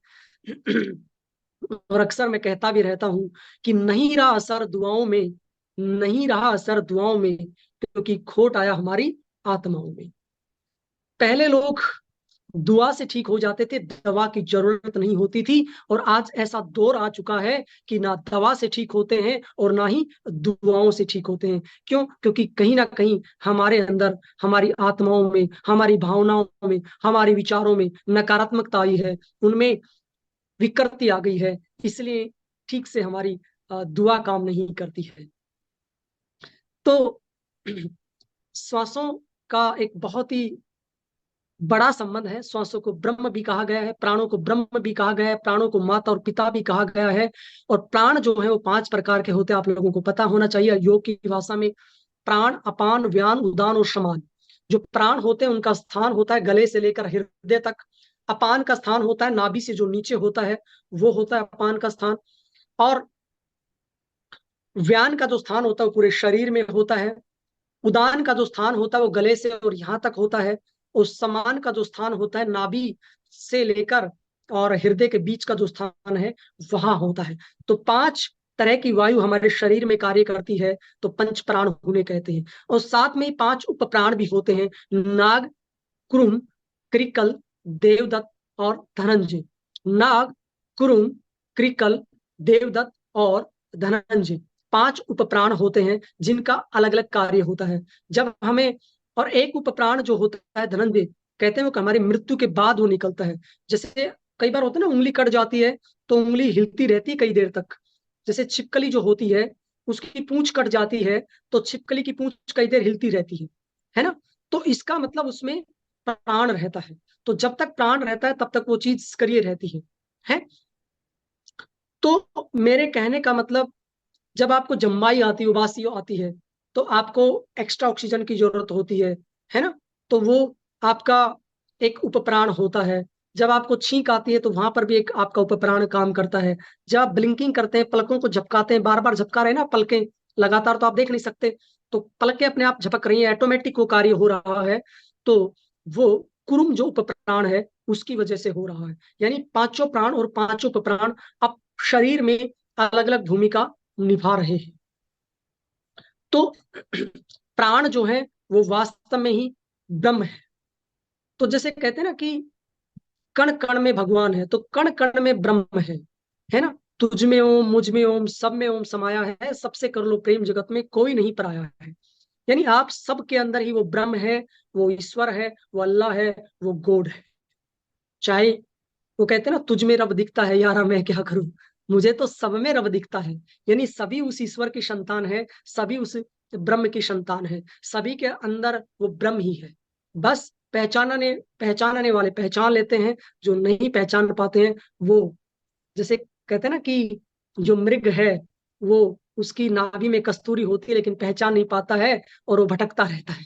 और अक्सर मैं कहता भी रहता हूं कि नहीं रहा असर दुआओं में, नहीं रहा असर दुआओं में, क्योंकि खोट आया हमारी आत्माओं में। पहले लोग दुआ से ठीक हो जाते थे, दवा की जरूरत नहीं होती थी। और आज ऐसा दौर आ चुका है कि ना दवा से ठीक होते हैं और ना ही दुआओं से ठीक होते हैं। क्यों? क्योंकि कहीं ना कहीं हमारे अंदर, हमारी आत्माओं में, हमारी भावनाओं में, हमारे विचारों में नकारात्मकता आई है, उनमें विकृति आ गई है। इसलिए ठीक से हमारी दुआ काम नहीं करती है। तो श्वासों का एक बहुत ही बड़ा संबंध है। श्वासों को ब्रह्म भी कहा गया है, प्राणों को ब्रह्म भी कहा गया है, प्राणों को माता और पिता भी कहा गया है। और प्राण जो है वो 5 प्रकार के होते हैं, आप लोगों को पता होना चाहिए। योग की भाषा में प्राण, अपान, व्यान, उदान और समान। जो प्राण होते हैं उनका स्थान होता है गले से लेकर हृदय तक। अपान का स्थान होता है नाभि से जो नीचे होता है, वो होता है अपान का स्थान। और व्यान का जो स्थान होता है वो पूरे शरीर में होता है। उदान का जो स्थान होता है वो गले से और यहाँ तक होता है। और समान का जो स्थान होता है नाभि से लेकर और हृदय के बीच का जो स्थान है वहां होता है। तो 5 तरह की वायु हमारे शरीर में कार्य करती है, तो पंच प्राण होने कहते हैं। और साथ में 5 उप प्राण भी होते हैं, नाग, कुरुम, क्रिकल, देवदत्त और धनंजय। नाग, कुरुम, क्रिकल, देवदत्त और धनंजय 5 उपप्राण होते हैं जिनका अलग अलग कार्य होता है। जब हमें, और एक उपप्राण जो होता है धनंजय, कहते हैं कि हमारी मृत्यु के बाद वो निकलता है। जैसे कई बार होता है ना, उंगली कट जाती है तो उंगली हिलती रहती है कई देर तक। जैसे छिपकली जो होती है, उसकी पूंछ कट जाती है तो छिपकली की पूंछ कई देर हिलती रहती है ना। तो इसका मतलब उसमें प्राण रहता है। तो जब तक प्राण रहता है तब तक वो चीज सक्रिय रहती है। तो मेरे कहने का मतलब, जब आपको जम्बाई आती है, उबासी आती है, तो आपको एक्स्ट्रा ऑक्सीजन की जरूरत होती है ना? तो वो आपका एक उपप्राण होता है। जब आपको छींक आती है तो वहां पर भी एक आपका उपप्राण काम करता है। जब आप ब्लिंकिंग करते हैं, पलकों को झपकाते हैं, बार बार झपका रहे हैं ना पलकें लगातार, तो आप देख नहीं सकते, तो पलकें अपने आप झपक रही है, ऑटोमेटिक वो कार्य हो रहा है। तो वो कुरुम जो उपप्राण है उसकी वजह से हो रहा है। यानी पांचों प्राण और पांचों उपप्राण अब शरीर में अलग अलग भूमिका निभा रहे हैं। तो प्राण जो है वो वास्तव में ही ब्रह्म है। तो जैसे कहते हैं ना कि कण कण में भगवान है, तो कण कण में ब्रह्म है ना? तुझ में ओम, मुझ में ओम, सब में ओम समाया है, सबसे कर लो प्रेम, जगत में कोई नहीं पराया है। यानी आप सबके अंदर ही वो ब्रह्म है, वो ईश्वर है, वो अल्लाह है, वो गॉड है। चाहे वो कहते हैं ना, तुझ में रब दिखता है यारा मैं क्या करूं, मुझे तो सब में रब दिखता है। यानी सभी उस ईश्वर की संतान है, सभी उस ब्रह्म की संतान है, सभी के अंदर वो ब्रह्म ही है। बस पहचानने वाले पहचान लेते हैं, जो नहीं पहचान पाते हैं वो, जैसे कहते हैं ना कि जो मृग है वो, उसकी नाभि में कस्तूरी होती है लेकिन पहचान नहीं पाता है और वो भटकता रहता है।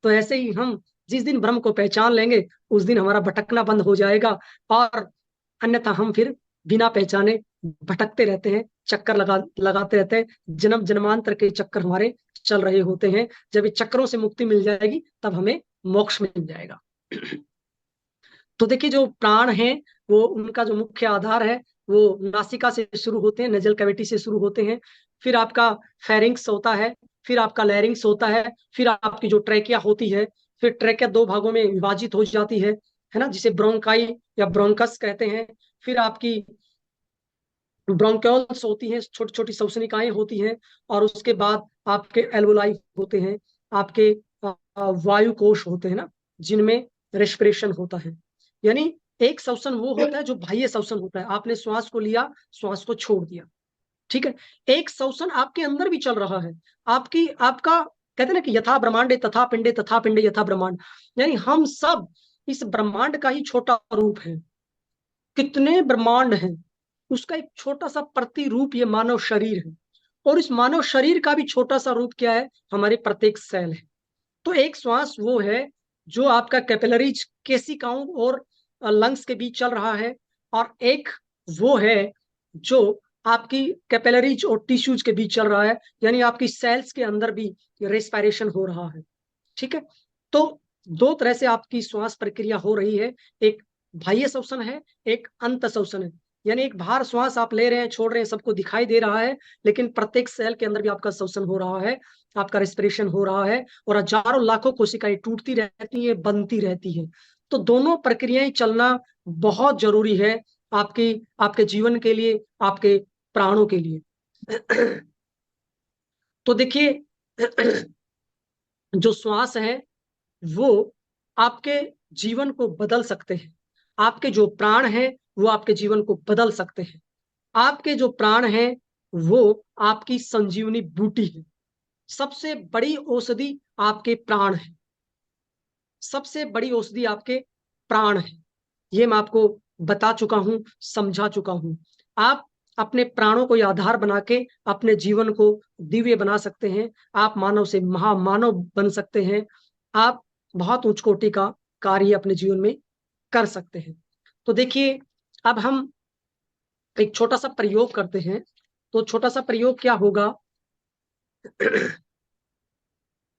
तो ऐसे ही हम जिस दिन ब्रह्म को पहचान लेंगे उस दिन हमारा भटकना बंद हो जाएगा, और अन्यथा हम फिर बिना पहचाने भटकते रहते हैं, चक्कर लगाते रहते हैं, जन्म जन्मांतर के चक्कर हमारे चल रहे होते हैं। जब ये चक्रों से मुक्ति मिल जाएगी तब हमें मोक्ष मिल जाएगा। तो देखिए, जो प्राण है वो, उनका जो मुख्य आधार है वो नासिका से शुरू होते हैं, नेजल कैविटी से शुरू होते हैं, फिर आपका फेरिंग्स होता है, फिर आपका लैरिंग्स होता है, फिर आपकी जो ट्रैकिया होती है, फिर ट्रैकिया दो भागों में विभाजित हो जाती है ना, जिसे ब्रोंकाई या ब्रोंकस कहते हैं। फिर आपकी ब्रोंक्योल्स होती हैं, छोटी छोटी श्वसनिकाएं होती हैं, और उसके बाद आपके एल्वोलाई होते हैं, आपके वायु कोश होते हैं ना, जिनमें रेस्पिरेशन होता है। यानी एक श्वसन वो होता है जो बाह्य श्वसन होता है, आपने श्वास को लिया, श्वास को छोड़ दिया, ठीक है। एक श्वसन आपके अंदर भी चल रहा है, आपकी आपका कहते हैं ना कि यथा ब्रह्मांडे तथा पिंडे, तथा पिंडे यथा ब्रह्मांड। यानी हम सब इस ब्रह्मांड का ही छोटा रूप है। कितने ब्रह्मांड हैं, उसका एक छोटा सा प्रतिरूप ये मानव शरीर है, और इस मानव शरीर का भी छोटा सा रूप क्या है, हमारे प्रत्येक सेल है। तो एक श्वास वो है जो आपका कैपिलरीज, केशिकाओं और लंग्स के बीच चल रहा है, और एक वो है जो आपकी कैपिलरीज और टिश्यूज के बीच चल रहा है, यानी आपकी सेल्स के अंदर भी रेस्पिरेशन हो रहा है, ठीक है। तो दो तरह से आपकी श्वास प्रक्रिया हो रही है, एक बाह्य श्वसन है, एक अंत श्वसन है। यानी एक बाहर श्वास आप ले रहे हैं, छोड़ रहे हैं, सबको दिखाई दे रहा है, लेकिन प्रत्येक सेल के अंदर भी आपका श्वसन हो रहा है, आपका रेस्पिरेशन हो रहा है, और हजारों लाखों कोशिकाएं टूटती रहती है, बनती रहती है। तो दोनों प्रक्रियाएं चलना बहुत जरूरी है आपकी आपके जीवन के लिए, आपके प्राणों के लिए। तो देखिए, जो श्वास है वो आपके जीवन को बदल सकते हैं। आपके जो प्राण हैं वो आपके जीवन को बदल सकते हैं। आपके जो प्राण हैं वो आपकी संजीवनी बूटी है। सबसे बड़ी औषधि आपके प्राण है, सबसे बड़ी औषधि आपके प्राण है। ये मैं आपको बता चुका हूं, समझा चुका हूं। आप अपने प्राणों को आधार बना के अपने जीवन को दिव्य बना सकते हैं। आप मानव से महामानव बन सकते हैं। आप बहुत उच्च कोटि का कार्य अपने जीवन में कर सकते हैं। तो देखिए, अब हम एक छोटा सा प्रयोग करते हैं। तो छोटा सा प्रयोग क्या होगा,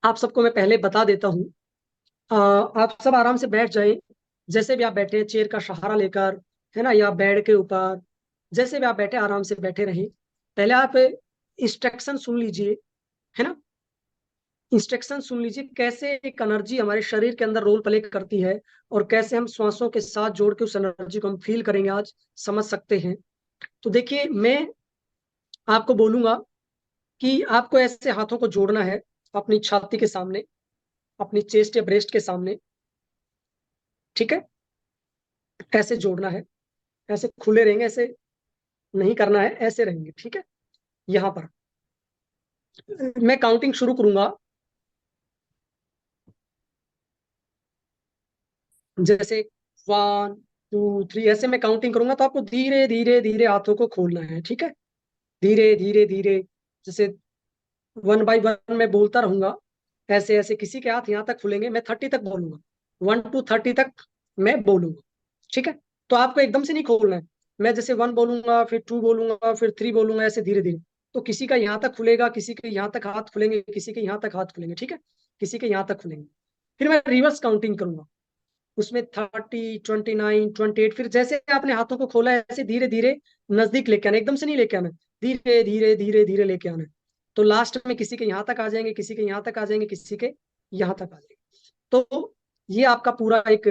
आप सबको मैं पहले बता देता हूं। आप सब आराम से बैठ जाएं, जैसे भी आप बैठे, चेयर का सहारा लेकर, है ना, या बेड के ऊपर, जैसे भी आप बैठे आराम से बैठे रहें। पहले आप इंस्ट्रक्शन सुन लीजिए, है ना, इंस्ट्रक्शन सुन लीजिए, कैसे एक एनर्जी हमारे शरीर के अंदर रोल प्ले करती है, और कैसे हम श्वासों के साथ जोड़ के उस एनर्जी को हम फील करेंगे, आज समझ सकते हैं। तो देखिए, मैं आपको बोलूंगा कि आपको ऐसे हाथों को जोड़ना है अपनी छाती के सामने, अपनी चेस्ट या ब्रेस्ट के सामने, ठीक है। ऐसे जोड़ना है, ऐसे खुले रहेंगे, ऐसे नहीं करना है, ऐसे रहेंगे, ठीक है। यहां पर मैं काउंटिंग शुरू करूंगा, जैसे 1 2 3 ऐसे मैं काउंटिंग करूंगा तो आपको धीरे धीरे धीरे हाथों को खोलना है, ठीक है। धीरे धीरे धीरे, जैसे 1 बाय 1 मैं बोलता रहूंगा, ऐसे ऐसे किसी के हाथ यहाँ तक खुलेंगे, मैं 30 तक बोलूंगा, 1 to 30 तक मैं बोलूंगा, ठीक है। तो आपको एकदम से नहीं खोलना है। मैं जैसे 1 बोलूंगा, फिर 2 बोलूंगा, फिर 3 बोलूंगा, ऐसे धीरे धीरे। तो किसी का यहाँ तक खुलेगा, किसी के यहाँ तक हाथ खुलेंगे, किसी के यहाँ तक हाथ खुलेंगे, ठीक है। किसी के यहाँ तक खुलेंगे। फिर मैं रिवर्स काउंटिंग करूंगा, उसमें 30 29 28, फिर जैसे आपने हाथों को खोला है ऐसे धीरे धीरे नजदीक लेके आना, एकदम से नहीं लेके आना, धीरे धीरे धीरे धीरे लेके आना। तो लास्ट में किसी के यहाँ तक आ जाएंगे, किसी के यहाँ तक आ जाएंगे, किसी के यहाँ तक आ जाएंगे। तो ये आपका पूरा एक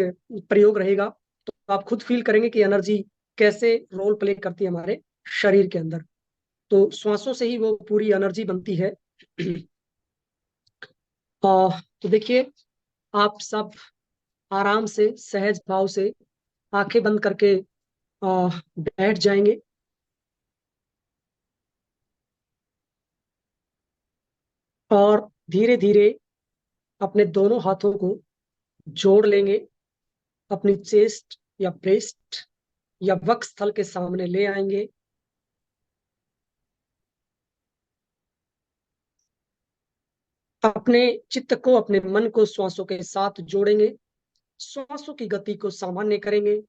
प्रयोग रहेगा। तो आप खुद फील करेंगे कि एनर्जी कैसे रोल प्ले करती है हमारे शरीर के अंदर। तो श्वासों से ही वो पूरी एनर्जी बनती है। तो देखिए, आप सब आराम से सहज भाव से आंखें बंद करके बैठ जाएंगे। और धीरे धीरे अपने दोनों हाथों को जोड़ लेंगे, अपनी चेस्ट या ब्रेस्ट या वक्षस्थल के सामने ले आएंगे। अपने चित्त को, अपने मन को श्वासों के साथ जोड़ेंगे, श्वासों की गति को सामान्य करेंगे।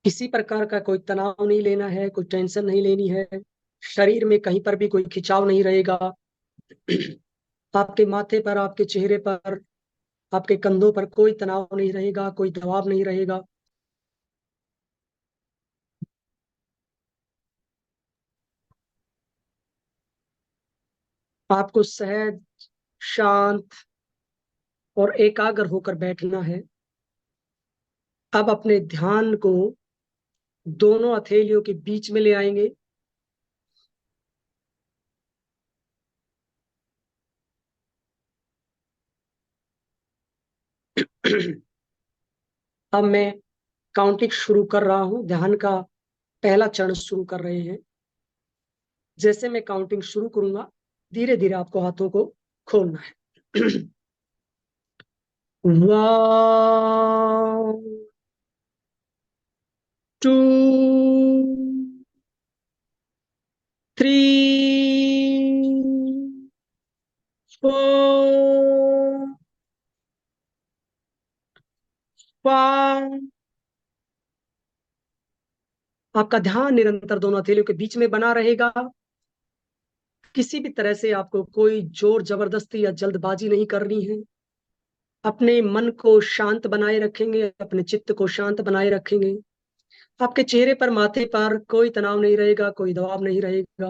किसी प्रकार का कोई तनाव नहीं लेना है, कोई टेंशन नहीं लेनी है। शरीर में कहीं पर भी कोई खिंचाव नहीं रहेगा। आपके माथे पर, आपके चेहरे पर, आपके कंधों पर कोई तनाव नहीं रहेगा, कोई दबाव नहीं रहेगा। आपको सहज, शांत और एकाग्र होकर बैठना है। अब अपने ध्यान को दोनों हथेलियों के बीच में ले आएंगे। अब मैं काउंटिंग शुरू कर रहा हूं, ध्यान का पहला चरण शुरू कर रहे हैं। जैसे मैं काउंटिंग शुरू करूंगा, धीरे धीरे आपको हाथों को खोलना है। 1 2 3 4 5। आपका ध्यान निरंतर दोनों हथेलियों के बीच में बना रहेगा। किसी भी तरह से आपको कोई जोर जबरदस्ती या जल्दबाजी नहीं करनी है। अपने मन को शांत बनाए रखेंगे, अपने चित्त को शांत बनाए रखेंगे। आपके चेहरे पर, माथे पर कोई तनाव नहीं रहेगा, कोई दबाव नहीं रहेगा।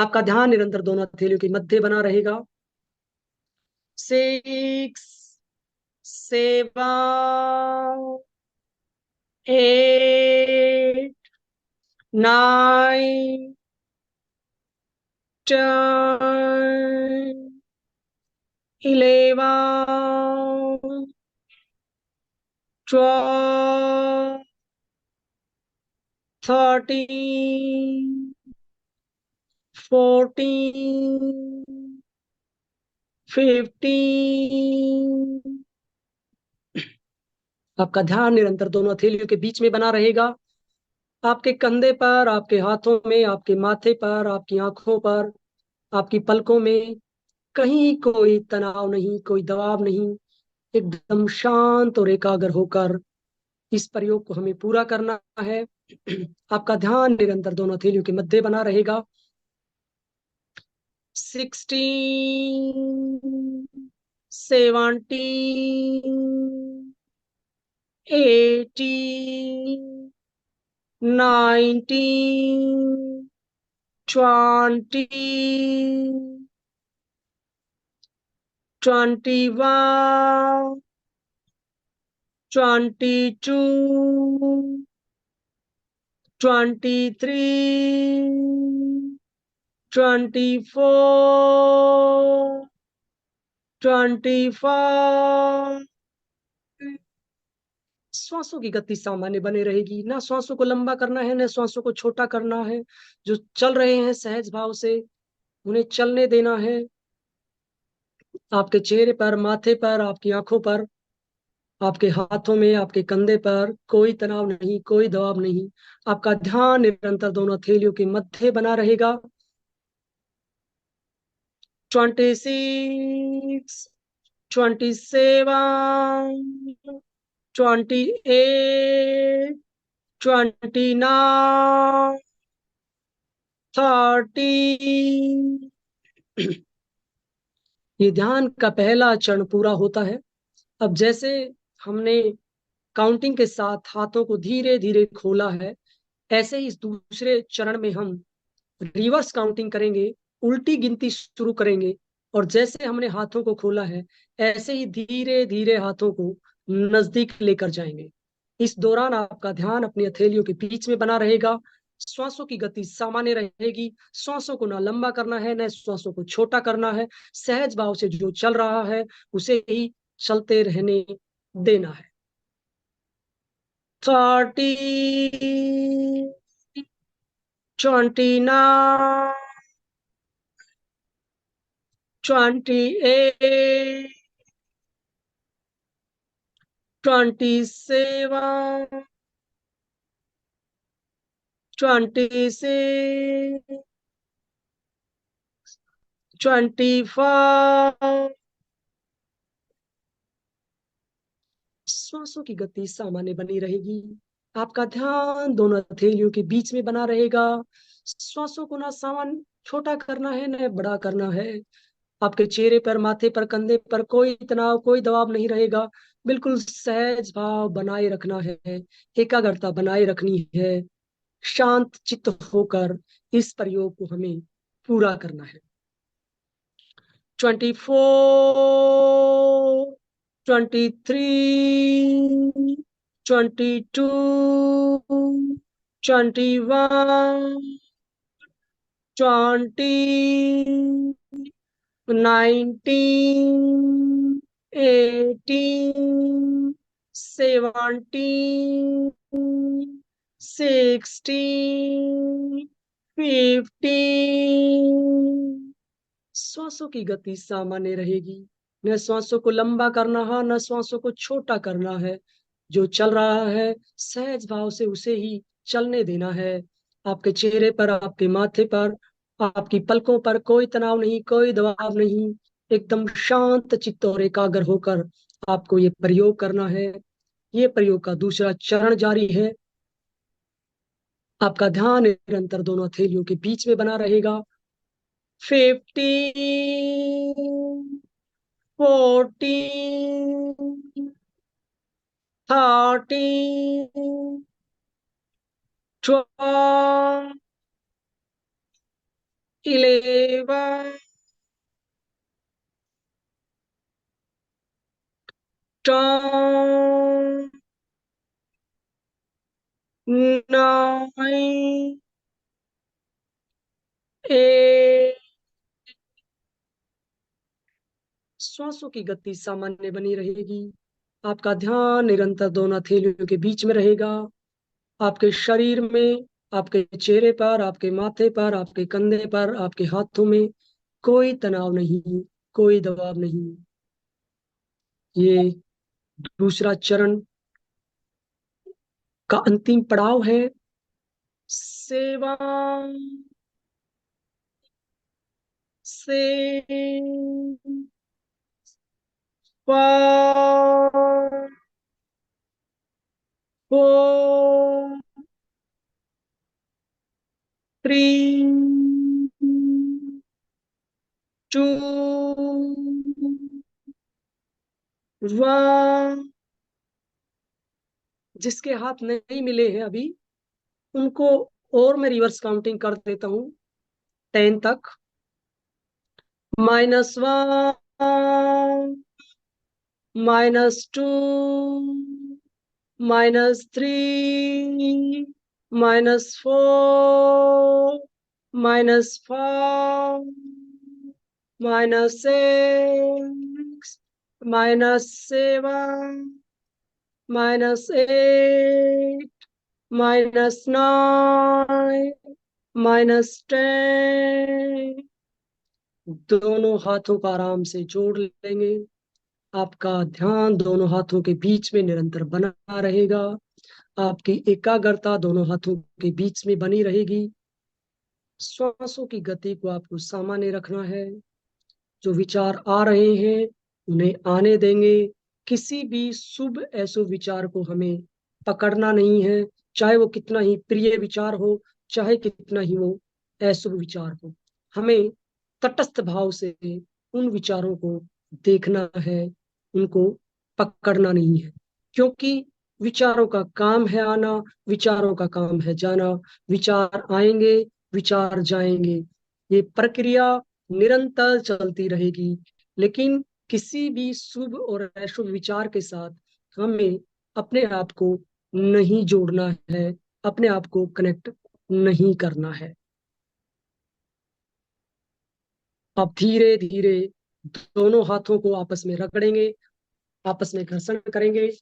आपका ध्यान निरंतर दोनों हथेलियों के मध्य बना रहेगा। 6 7 8 9 10 11 12 13 14 15। आपका ध्यान निरंतर दोनों हथेलियों के बीच में बना रहेगा। आपके कंधे पर, आपके हाथों में, आपके माथे पर, आपकी आंखों पर, आपकी पलकों में कहीं कोई तनाव नहीं, कोई दबाव नहीं। एकदम शांत और एकाग्र होकर इस प्रयोग को हमें पूरा करना है। आपका ध्यान निरंतर दोनों हथेलियों के मध्य बना रहेगा। 16 17 18 19 20 21 22 23 24 25। श्वासों की गति सामान्य बने रहेगी, ना श्वासों को लंबा करना है ना श्वासों को छोटा करना है। जो चल रहे हैं सहज भाव से उन्हें चलने देना है। आपके चेहरे पर, माथे पर, आपकी आंखों पर, आपके हाथों में, आपके कंधे पर कोई तनाव नहीं, कोई दबाव नहीं। आपका ध्यान निरंतर दोनों हथेलियों के मध्य बना रहेगा। 26, 27, 28, 29, 30। ये ध्यान का पहला चरण पूरा होता है। अब जैसे हमने काउंटिंग के साथ हाथों को धीरे धीरे खोला है, ऐसे ही इस दूसरे चरण में हम रिवर्स काउंटिंग करेंगे, उल्टी गिनती शुरू करेंगे। और जैसे हमने हाथों को खोला है, ऐसे ही धीरे धीरे हाथों को नजदीक लेकर जाएंगे। इस दौरान आपका ध्यान अपनी हथेलियों के बीच में बना रहेगा। श्वासों की गति सामान्य रहेगी। श्वासों को ना लंबा करना है ना श्वासों को छोटा करना है। सहज भाव से जो चल रहा है उसे ही चलते रहने देना है। 30, 29, 28, 27, 26, 25। श्वासों की गति सामान्य बनी रहेगी। आपका ध्यान दोनों हथेलियों के बीच में बना रहेगा। श्वासों को ना सामान्य छोटा करना है ना बड़ा करना है। आपके चेहरे पर, माथे पर, कंधे पर कोई तनाव, कोई दबाव नहीं रहेगा। बिल्कुल सहज भाव बनाए रखना है, एकाग्रता बनाए रखनी है। शांत चित्त होकर इस प्रयोग को हमें पूरा करना है। 24, 23, 22, 21, 20, 19, 18, 17, 16, 15। श्वासों की गति सामान्य रहेगी। न श्वासों को लंबा करना है न श्वासों को छोटा करना है। जो चल रहा है सहज भाव से उसे ही चलने देना है। आपके चेहरे पर, आपके माथे पर, आपकी पलकों पर कोई तनाव नहीं, कोई दबाव नहीं। एकदम शांत चित्त और एकाग्र होकर आपको ये प्रयोग करना है। ये प्रयोग का दूसरा चरण जारी है। आपका ध्यान निरंतर दोनों हथेलियों के बीच में बना रहेगा। 15, 14, 13, 12, 11, 10, 9, 8। श्वासों की गति सामान्य बनी रहेगी। आपका ध्यान निरंतर दोनों हथेलियों के बीच में रहेगा। आपके शरीर में, आपके चेहरे पर, आपके माथे पर, आपके कंधे पर, आपके हाथों में कोई तनाव नहीं, कोई दबाव नहीं। ये दूसरा चरण का अंतिम पड़ाव है। सेवा से पर फोर 3, 2, 1। जिसके हाथ नहीं मिले हैं अभी उनको और मैं रिवर्स काउंटिंग कर देता हूँ 10 तक। -1, -2, -3, -4, -5, -6, -7 -8 -9 -10। दोनों हाथों को आराम से जोड़ लेंगे। आपका ध्यान दोनों हाथों के बीच में निरंतर बना रहेगा। आपकी एकाग्रता दोनों हाथों के बीच में बनी रहेगी। श्वासों की गति को आपको सामान्य रखना है। जो विचार आ रहे हैं उन्हें आने देंगे। किसी भी शुभ अशुभ विचार को हमें पकड़ना नहीं है, चाहे वो कितना ही प्रिय विचार हो, चाहे कितना ही वो अशुभ विचार हो। हमें तटस्थ भाव से उन विचारों को देखना है, उनको पकड़ना नहीं है। क्योंकि विचारों का काम है आना, विचारों का काम है जाना। विचार आएंगे, विचार जाएंगे। ये प्रक्रिया निरंतर चलती रहेगी। लेकिन किसी भी शुभ और अशुभ विचार के साथ हमें अपने आप को नहीं जोड़ना है, अपने आप को कनेक्ट नहीं करना है। अब धीरे धीरे दोनों हाथों को आपस में रगड़ेंगे, आपस में घर्षण करेंगे।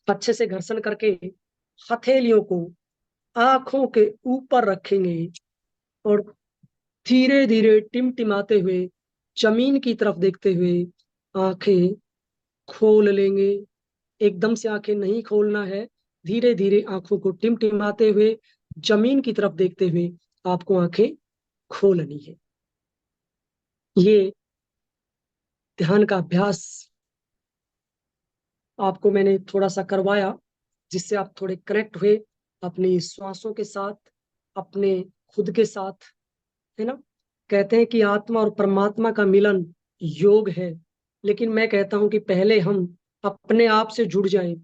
अच्छे से घर्षण करके हथेलियों को आंखों के ऊपर रखेंगे और धीरे धीरे टिमटिमाते हुए जमीन की तरफ देखते हुए आंखें खोल लेंगे। एकदम से आंखें नहीं खोलना है। धीरे धीरे आंखों को टिमटिमाते हुए जमीन की तरफ देखते हुए आपको आंखें खोलनी है। ये ध्यान का अभ्यास आपको मैंने थोड़ा सा करवाया, जिससे आप थोड़े कनेक्ट हुए अपनी श्वासों के साथ, अपने खुद के साथ, है ना। कहते हैं कि आत्मा और परमात्मा का मिलन योग है, लेकिन मैं कहता हूं कि पहले हम अपने आप से जुड़ जाएं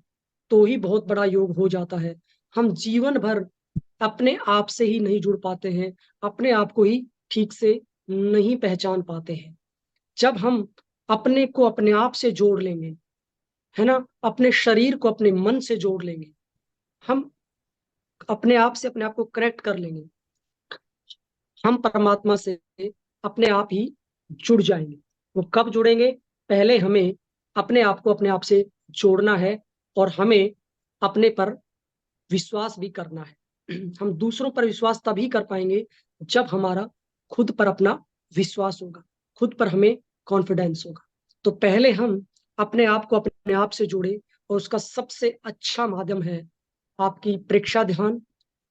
तो ही बहुत बड़ा योग हो जाता है। हम जीवन भर अपने आप से ही नहीं जुड़ पाते हैं, अपने आप को ही ठीक से नहीं पहचान पाते हैं। जब हम अपने को अपने आप से जोड़ लेंगे, है ना, अपने शरीर को अपने मन से जोड़ लेंगे, हम अपने आप से अपने आप को कनेक्ट कर लेंगे, हम परमात्मा से अपने आप ही जुड़ जाएंगे। वो कब जुड़ेंगे? पहले हमें अपने आप को अपने आप से जोड़ना है और हमें अपने पर विश्वास भी करना है। हम दूसरों पर विश्वास तभी कर पाएंगे जब हमारा खुद पर अपना विश्वास होगा, खुद पर हमें कॉन्फिडेंस होगा। तो पहले हम अपने आप को अपने आप से जोड़े और उसका सबसे अच्छा माध्यम है आपकी प्रेक्षा ध्यान,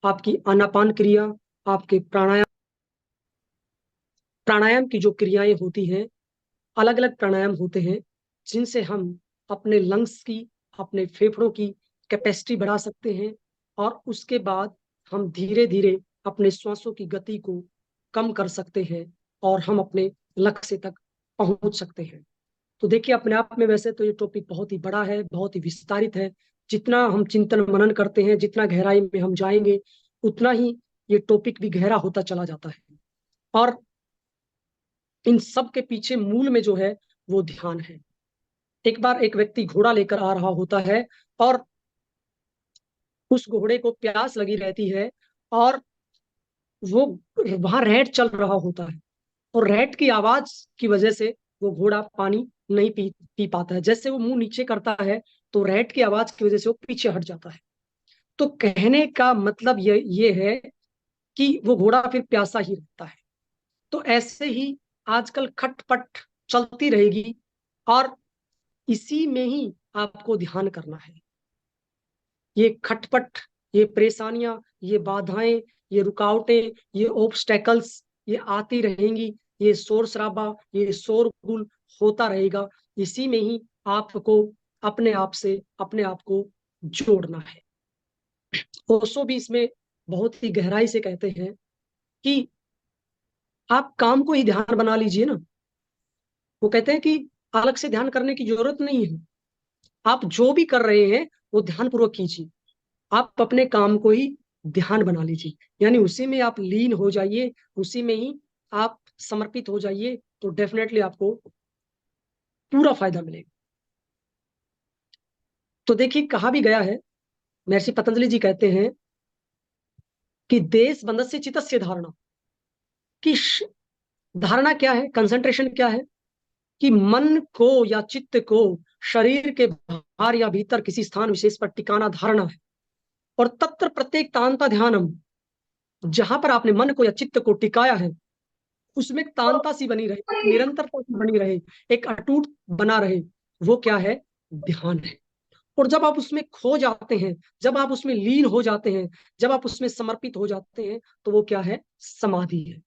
आपकी आनापान क्रिया, आपके प्राणायाम। प्राणायाम की जो क्रियाएं होती हैं, अलग अलग प्राणायाम होते हैं जिनसे हम अपने लंग्स की, अपने फेफड़ों की कैपेसिटी बढ़ा सकते हैं और उसके बाद हम धीरे धीरे अपने श्वासों की गति को कम कर सकते हैं और हम अपने लक्ष्य तक पहुंच सकते हैं। तो देखिए, अपने आप में वैसे तो ये टॉपिक बहुत ही बड़ा है, बहुत ही विस्तारित है। जितना हम चिंतन मनन करते हैं, जितना गहराई में हम जाएंगे, उतना ही ये टॉपिक भी गहरा होता चला जाता है। और इन सब के पीछे मूल में जो है वो ध्यान है। एक बार एक व्यक्ति घोड़ा लेकर आ रहा होता है और उस घोड़े को प्यास लगी रहती है और वो वहां रैट चल रहा होता है और रैट की आवाज की वजह से वो घोड़ा पानी नहीं पी पाता है। जैसे वो मुंह नीचे करता है तो रैट की आवाज की वजह से वो पीछे हट जाता है। तो कहने का मतलब ये है कि वो घोड़ा फिर प्यासा ही रहता है। तो ऐसे ही आजकल खटपट चलती रहेगी और इसी में ही आपको ध्यान करना है। ये खटपट, ये परेशानियां, ये बाधाएं, ये रुकावटें, ये ऑब्स्टेकल्स, ये आती रहेंगी। ये शोर शराबा, ये शोरगुल होता रहेगा। इसी में ही आपको अपने आप से अपने आप को जोड़ना है। ओशो भी इसमें बहुत ही गहराई से कहते हैं कि आप काम को ही ध्यान बना लीजिए ना। वो कहते हैं कि अलग से ध्यान करने की जरूरत नहीं है। आप जो भी कर रहे हैं वो ध्यानपूर्वक कीजिए। आप अपने काम को ही ध्यान बना लीजिए, यानी उसी में आप लीन हो जाइए, उसी में ही आप समर्पित हो जाइए, तो डेफिनेटली आपको पूरा फायदा मिलेगा। तो देखिए, कहा भी गया है, महर्षि पतंजलि जी कहते हैं कि देश बंधस्य चित्तस्य धारणा। कि धारणा क्या है, कंसंट्रेशन क्या है? कि मन को या चित्त को शरीर के बाहर या भीतर किसी स्थान विशेष पर टिकाना धारणा है। और तत्र प्रत्येक तांता ध्यानम, जहां पर आपने मन को या चित्त को टिकाया है उसमें एक तांता सी बनी रहे, निरंतरता सी बनी रहे, एक अटूट बना रहे, वो क्या है? ध्यान है। और जब आप उसमें खो जाते हैं, जब आप उसमें लीन हो जाते हैं, जब आप उसमें समर्पित हो जाते हैं, तो वो क्या है? समाधि है।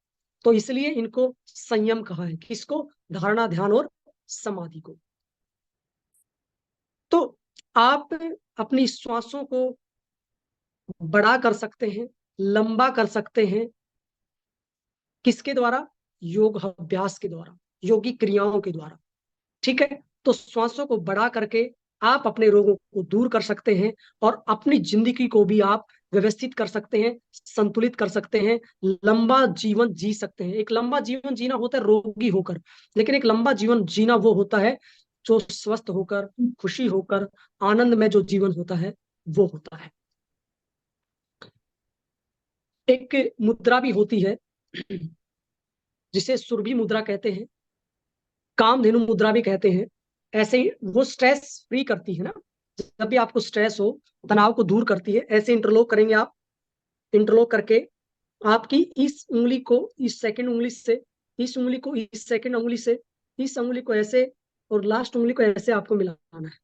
तो इसलिए इनको संयम कहा है। किसको? धारणा, ध्यान और समाधि को। तो आप अपनी श्वासों को बड़ा कर सकते हैं, लंबा कर सकते हैं। किसके द्वारा? योग अभ्यास के द्वारा, योगी क्रियाओं के द्वारा। ठीक है। तो श्वासों को बड़ा करके आप अपने रोगों को दूर कर सकते हैं और अपनी जिंदगी को भी आप व्यवस्थित कर सकते हैं, संतुलित कर सकते हैं, लंबा जीवन जी सकते हैं। एक लंबा जीवन जीना होता है रोगी होकर, लेकिन एक लंबा जीवन जीना वो होता है जो स्वस्थ होकर, खुशी होकर, आनंद में जो जीवन होता है वो होता है। एक मुद्रा भी होती है जिसे सुरभि मुद्रा कहते हैं, कामधेनु मुद्रा भी कहते हैं। ऐसे ही वो स्ट्रेस फ्री करती है ना, जब भी आपको स्ट्रेस हो, तनाव को दूर करती है। ऐसे इंटरलॉक करेंगे आप, इंटरलॉक करके आपकी इस उंगली को इस सेकंड उंगली से, इस उंगली को इस सेकंड उंगली से, इस उंगली को ऐसे और लास्ट उंगली को ऐसे आपको मिलाना है।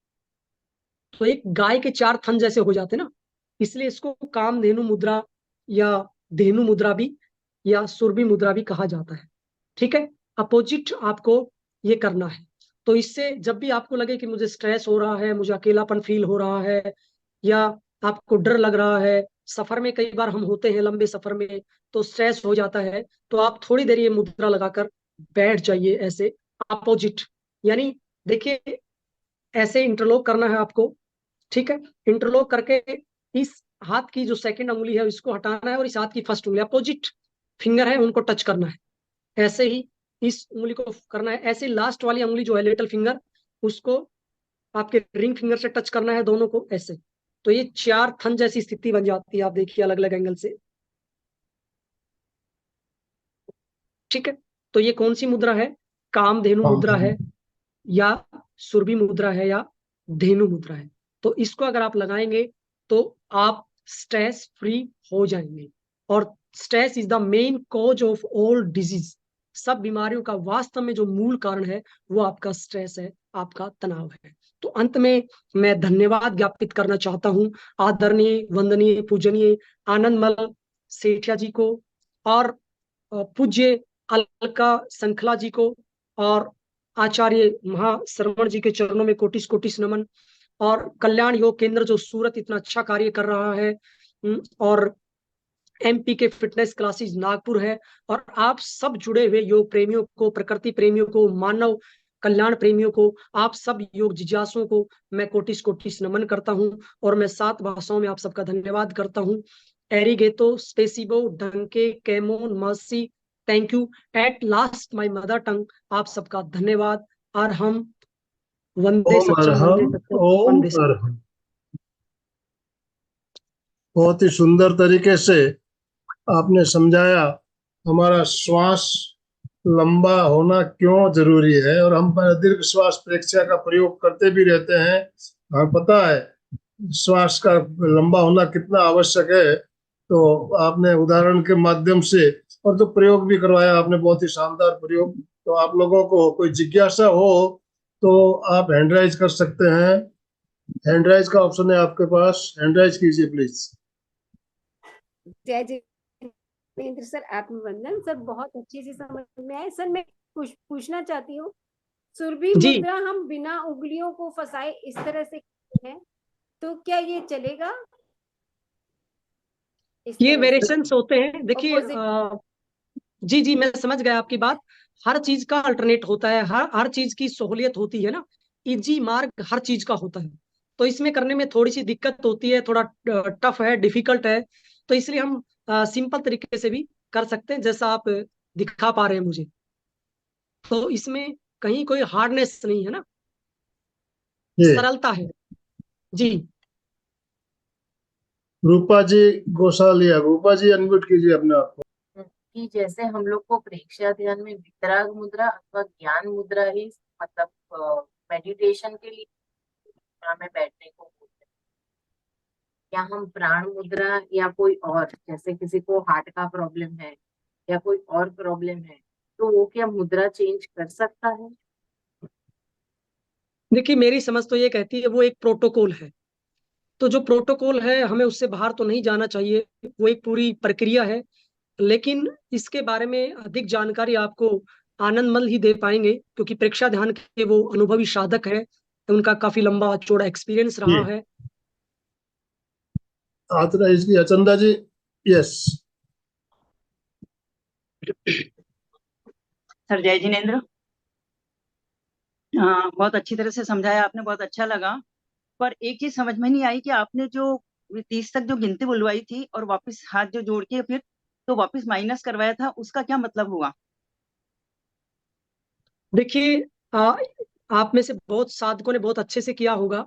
तो एक गाय के 4 थन जैसे हो जाते ना, इसलिए इसको कामधेनु मुद्रा या धेनु मुद्रा भी या सुरभि मुद्रा भी कहा जाता है। ठीक है। अपोजिट आपको ये करना है। तो इससे जब भी आपको लगे कि मुझे स्ट्रेस हो रहा है, मुझे अकेलापन फील हो रहा है, या आपको डर लग रहा है, सफर में कई बार हम होते हैं, लंबे सफर में तो स्ट्रेस हो जाता है, तो आप थोड़ी देर ये मुद्रा लगाकर बैठ जाइए ऐसे अपोजिट। यानी देखिए, ऐसे इंटरलॉक करना है आपको। ठीक है। इंटरलॉक करके इस हाथ की जो सेकंड उंगली है इसको हटाना है और इस हाथ की फर्स्ट उंगली, अपोजिट फिंगर है, उनको टच करना है। ऐसे ही इस उंगली को करना है। ऐसे लास्ट वाली उंगली जो है लिटिल फिंगर, उसको आपके रिंग फिंगर से टच करना है, दोनों को ऐसे। तो ये 4 थन जैसी स्थिति बन जाती है। आप देखिए अलग अलग एंगल से। ठीक है। तो ये कौन सी मुद्रा है? कामधेनु मुद्रा है, या सुरभि मुद्रा है, या धेनु मुद्रा है। तो इसको अगर आप लगाएंगे तो आप स्ट्रेस फ्री हो जाएंगे। और stress is the main cause of all disease. सब बीमारियों का वास्तव में जो मूल कारण है वो आपका स्ट्रेस है, आपका तनाव है। तो अंत में मैं धन्यवाद ज्ञापित करना चाहता हूं आदरणीय, वंदनीय, पूजनीय आनंदमल सेठिया जी को, और पूज्य अलका संखला जी को, और आचार्य महाश्रवण जी के चरणों में कोटिस कोटिस नमन। और कल्याण योग केंद्र जो सूरत इतना अच्छा कार्य कर रहा है, और एमपी के फिटनेस क्लासेस नागपुर है, और आप सब जुड़े हुए योग प्रेमियों को, प्रकृति प्रेमियों को, मानव कल्याण प्रेमियों को, आप सब योग जिज्ञासुओं को मैं कोटिस कोटिस नमन करता हूं। और मैं 7 भाषाओं में आप सबका धन्यवाद करता हूं। एरिगेतो, स्पेसिबो, डंके, कैमोन, मर्सी, thank you, at last my mother tongue. आप सबका धन्यवाद। और हम वंदे ओम सच्चम, वंदे अरहम, सच्चम, ओम वंदे सच्चम। अरहम। बहुत ही सुंदर तरीके से आपने समझाया हमारा श्वास लंबा होना क्यों जरूरी है, और हम दीर्घ श्वास प्रेक्षया का प्रयोग करते भी रहते हैं। हमें पता है श्वास का लंबा होना कितना आवश्यक है। तो आपने उदाहरण के माध्यम से और तो प्रयोग भी करवाया आपने, बहुत ही शानदार प्रयोग। तो आप लोगों को कोई जिज्ञासा हो तो आप हैंड राइज कर सकते हैं। हैंड राइज का ऑप्शन है आपके पास, हैंड राइज कीजिए प्लीज। जय जितेंद्र सर, आत्मवंदन सर, बहुत अच्छी सी समझ में आए सर। मैं कुछ पूछना चाहती हूँ, सुरभि जी। मुद्रा हम बिना उंगलियों को फंसाए इस तरह से करते हैं, तो क्या ये चलेगा? ये वेरिएशंस होते हैं। देखिए Opposite। जी जी, मैं समझ गया आपकी बात। हर चीज का अल्टरनेट होता है, हर चीज की सहूलियत होती है ना। इजी मार्ग हर चीज का होता है, तो इसमें करने में थोड़ी सी दिक्कत होती है, थोड़ा टफ है, डिफिकल्ट है। तो इसलिए हम सिंपल तरीके से भी कर सकते हैं, जैसा आप दिखा पा रहे हैं मुझे। तो इसमें कहीं कोई हार्डनेस नहीं है ना, जी। सरलता है। जी। रूपा जी गोसालिया, रूपा जी अनम्यूट कीजिए अपने आप को। कि जैसे हम लोग को प्रेक्षा ध्यान में वितराग मुद्रा अथवा ज्ञान मुद्रा ही मतलब मेडिटेशन के लिए मुद्रा में बैठने को बोलते हैं, या हम प्राण मुद्रा या कोई और, जैसे किसी को हार्ट का प्रॉब्लम है या कोई और प्रॉब्लम है, तो वो क्या मुद्रा चेंज कर सकता है? देखिए, मेरी समझ तो ये कहती है वो एक प्रोटोकॉल है। तो जो प्रोटोकॉल है हमें उससे बाहर तो नहीं जाना चाहिए, वो एक पूरी प्रक्रिया है। लेकिन इसके बारे में अधिक जानकारी आपको आनंद मल ही दे पाएंगे, क्योंकि प्रेक्षा ध्यान के वो अनुभवी साधक है, उनका काफी लंबा चौड़ा एक्सपीरियंस रहा है। ऑथराइज किया चंदा जी। यस सर, जय जिनेन्द्र। हाँ, बहुत अच्छी तरह से समझाया आपने, बहुत अच्छा लगा। पर एक चीज समझ में नहीं आई कि आपने जो 30 तक जो गिनती बुलवाई थी और वापस हाथ जो जोड़ के फिर तो वापस माइनस करवाया था, उसका क्या मतलब हुआ? देखिए, आप में से बहुत साधकों ने बहुत अच्छे से किया होगा।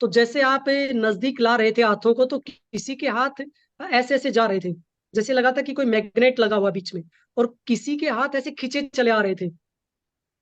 तो जैसे आप नजदीक ला रहे थे हाथों को, तो किसी के हाथ ऐसे ऐसे जा रहे थे, जैसे लगा था कि कोई मैग्नेट लगा हुआ बीच में, और किसी के हाथ ऐसे खींचे चले आ रहे थे,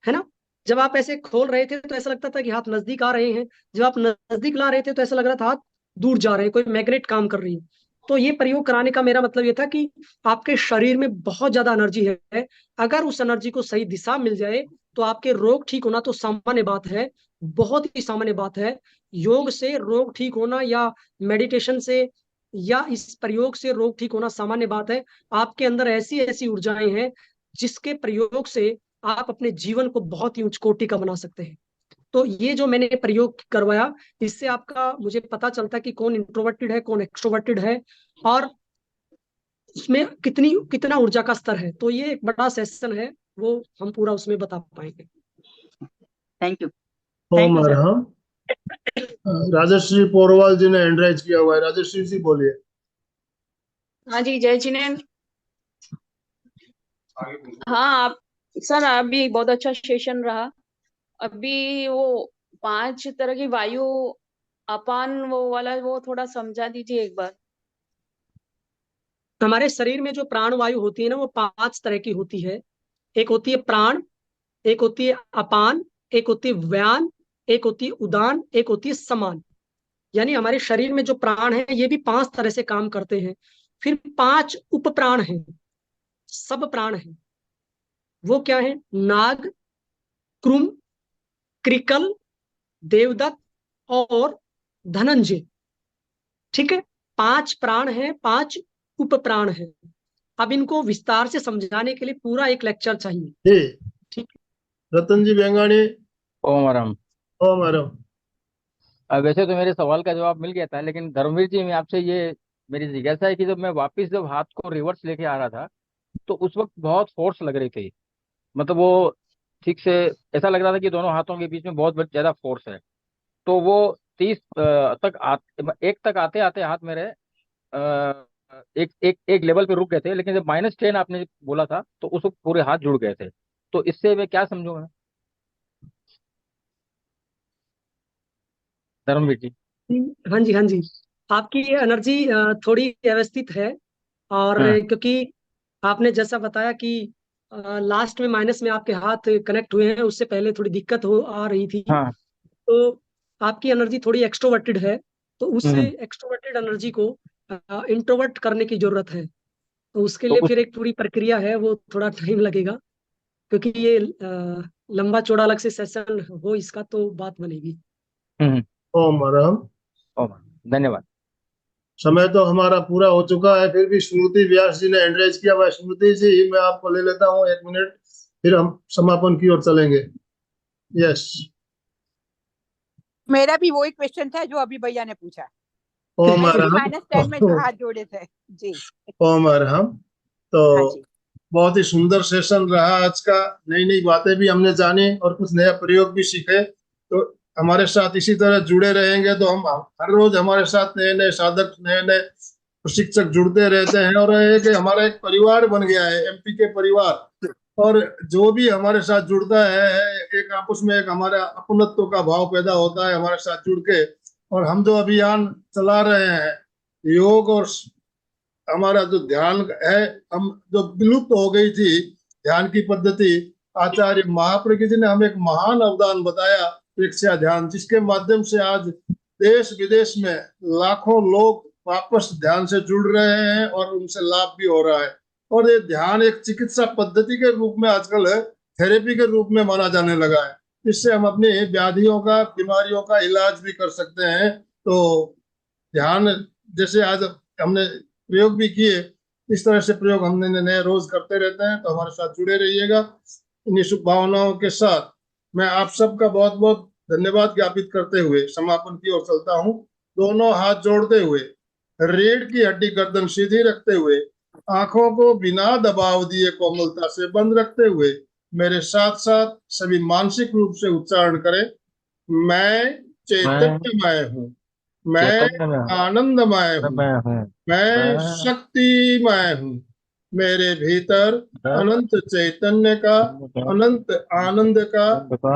है ना। जब आप ऐसे खोल रहे थे तो ऐसा लगता था कि हाथ नजदीक आ रहे हैं, जब आप नजदीक ला रहे थे तो ऐसा लग रहा था हाथ दूर जा रहे हैं, कोई मैग्नेट काम कर रही है। तो ये प्रयोग कराने का मेरा मतलब ये था कि आपके शरीर में बहुत ज्यादा एनर्जी है। अगर उस एनर्जी को सही दिशा मिल जाए तो आपके रोग ठीक होना तो सामान्य बात है, बहुत ही सामान्य बात है। योग से रोग ठीक होना या मेडिटेशन से या इस प्रयोग से रोग ठीक होना सामान्य बात है। आपके अंदर ऐसी ऐसी ऊर्जाएं हैं जिसके प्रयोग से आप अपने जीवन को बहुत ही उच्च कोटि का बना सकते हैं। तो ये जो मैंने प्रयोग करवाया, इससे आपका मुझे पता चलता है कि कौन इंट्रोवर्टेड है, कौन एक्सट्रोवर्टेड है, और उसमें कितना ऊर्जा का स्तर है। तो ये एक बड़ा सेशन है, वो हम पूरा उसमें बता पाएंगे। Thank you. ओम अरहम। राजश्री पोरवाल जी ने हैंड राइज किया हुआ है। राजश्री जी बोलिए। हाँ जी, जय जिनेन्द्र। हाँ आप सर, अभी बहुत अच्छा सेशन रहा। अभी वो 5 तरह की वायु, अपान वो वाला, वो थोड़ा समझा दीजिए एक बार। हमारे शरीर में जो प्राण वायु होती है ना, वो 5 तरह की होती है। एक होती है प्राण, एक होती है अपान, एक होती है व्यान, एक होती है उदान, एक होती है समान। यानी हमारे शरीर में जो प्राण है ये भी 5 तरह से काम करते हैं। फिर 5 उप प्राण हैं, सब प्राण हैं। वो क्या है? नाग, क्रुम, क्रिकल, देवदत्त और धनंजय। ठीक है, 5 प्राण हैं, 5 उप प्राण हैं। अब इनको विस्तार से समझाने के लिए पूरा एक लेक्चर चाहिए। जी ठीक। रतन जी बेंगानी। ओम अरहम। ओम अरहम। वैसे तो मेरे सवाल का जवाब मिल गया था, लेकिन धर्मवीर जी, मैं आपसे ये मेरी जिज्ञासा है कि जब हाथ को रिवर्स लेके आ रहा था तो उस वक्त बहुत फोर्स लग रही थी। मतलब वो ठीक से ऐसा लग रहा था कि दोनों हाथों के बीच में बहुत ज्यादा फोर्स है। तो वो 30 एक तक आते आते हाथ मेरे एक एक एक लेवल पे रुक गए थे, लेकिन जब -10 आपने बोला था तो उस वक्त पूरे हाथ जुड़ गए थे। तो इससे मैं क्या समझूं मैं, धर्मवीर जी? हाँ जी, हाँ जी। आपकी एनर्जी थोड़ी व्यवस्थित है, और हाँ क्योंकि आपने जैसा बताया कि लास्ट में माइनस में आपके हाथ कनेक्ट हुए हैं, उससे पहले थोड़ी दिक्कत हो आ रही थी। हाँ। तो आपकी एनर्जी थोड़ी एक्सट्रोवर्टेड है, तो उस हम्म। एक्सट्रोवर्टेड एनर्जी को इंट्रोवर्ट करने की जरूरत है। तो उसके तो लिए उस फिर एक पूरी प्रक्रिया है, वो थोड़ा टाइम लगेगा, क्योंकि ये लंबा चौड़ा अलग से सेशन हो इसका तो बात बनेगी। हम्म। ओम अरहम। ओम, धन्यवाद। समय तो हमारा पूरा हो चुका है, फिर भी श्रुति व्यास जी ने हैंड राइज किया हुआ है। श्रुति जी, मैं आपको ले लेता हूँ 1 मिनट, फिर हम समापन की ओर चलेंगे। यस। मेरा भी वही क्वेश्चन था जो अभी भैया ने पूछा। ओम मैंने भी अरहम। -10 में जो हाथ जोड़े थे जी। ओम अरहम। तो हाँ जी। बहुत ही सुंदर सेशन रहा आज का। नई नई बातें भी हमने जानी और कुछ नया प्रयोग भी सीखे। तो हमारे साथ इसी तरह जुड़े रहेंगे तो हम हर रोज हमारे साथ नए नए साधक, नए नए प्रशिक्षक जुड़ते रहते हैं, और एक हमारा एक परिवार बन गया है, एमपी के परिवार। और जो भी हमारे साथ जुड़ता है एक आपस में एक हमारा अपनत्व का भाव पैदा होता है हमारे साथ जुड़ के। और हम जो अभियान चला रहे हैं योग और हमारा जो ध्यान है, हम जो विलुप्त हो गई थी ध्यान की पद्धति, आचार्य महाप्रज्ञ जी ने हमें एक महान अवदान बताया, प्रेक्षा ध्यान, जिसके माध्यम से आज देश विदेश में लाखों लोग वापस ध्यान से जुड़ रहे हैं और उनसे लाभ भी हो रहा है। और ये ध्यान एक चिकित्सा पद्धति के रूप में आजकल थेरेपी के रूप में माना जाने लगा है। इससे हम अपनी व्याधियों का, बीमारियों का इलाज भी कर सकते हैं। तो ध्यान जैसे आज हमने प्रयोग भी किए, इस तरह से प्रयोग हमने नए रोज करते रहते हैं। तो हमारे साथ जुड़े रहिएगा। इन्हीं शुभ भावनाओं के साथ मैं आप सबका बहुत बहुत धन्यवाद ज्ञापित करते हुए समापन की ओर चलता हूँ। दोनों हाथ जोड़ते हुए, रीढ़ की हड्डी गर्दन सीधी रखते हुए, आंखों को बिना दबाव दिए कोमलता से बंद रखते हुए मेरे साथ साथ सभी मानसिक रूप से उच्चारण करें। मैं चैतन्यमय हूँ, मैं आनंदमय हूँ, मैं शक्तिमय हूँ। मेरे भीतर अनंत चैतन्य का, अनंत आनंद का,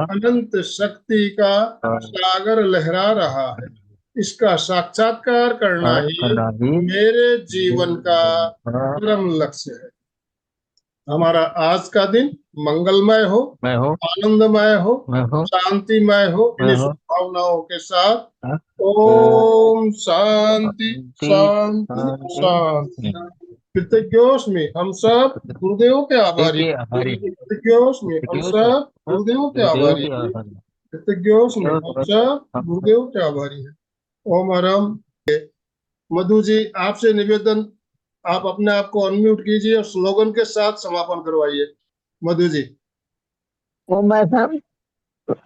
अनंत शक्ति का सागर लहरा रहा है। इसका साक्षात्कार करना ही मेरे जीवन का परम लक्ष्य है। हमारा आज का दिन मंगलमय हो, आनंदमय हो, शांतिमय हो। इन भावनाओं के साथ ओम शांति शांति शांति। कृतज्ञोस्मि, हम सब गुरुदेव के आभारी। कृतज्ञोस्मि, हम सब गुरुदेव के आभारी। कृतज्ञोस्मि, हम सब गुरुदेव के आभारी है। ओम हरम। मधु जी, आपसे निवेदन, आप अपने आप को अनम्यूट कीजिए और स्लोगन के साथ समापन करवाइए। मधु जी। ओम हरम।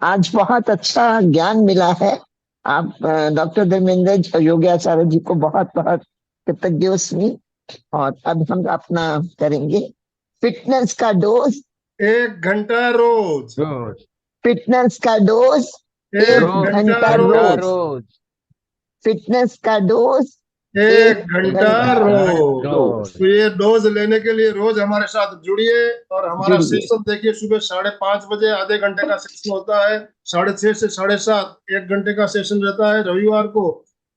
आज बहुत अच्छा ज्ञान मिला है। आप डॉक्टर धर्मेंद्र योग्याचार्य जी को बहुत बहुत कृतज्ञोस्मि। और अब हम अपना करेंगे फिटनेस का डोज 1 घंटा रोज। फिटनेस का डोज 1 घंटा रोज। फिटनेस का डोज 1 घंटा रोज। तो ये डोज लेने के लिए रोज हमारे साथ जुड़िए और हमारा सेशन देखिए। सुबह 5:30 बजे आधे घंटे का सेशन होता है, 6:30 से 7:30 1 घंटे का सेशन रहता है। रविवार को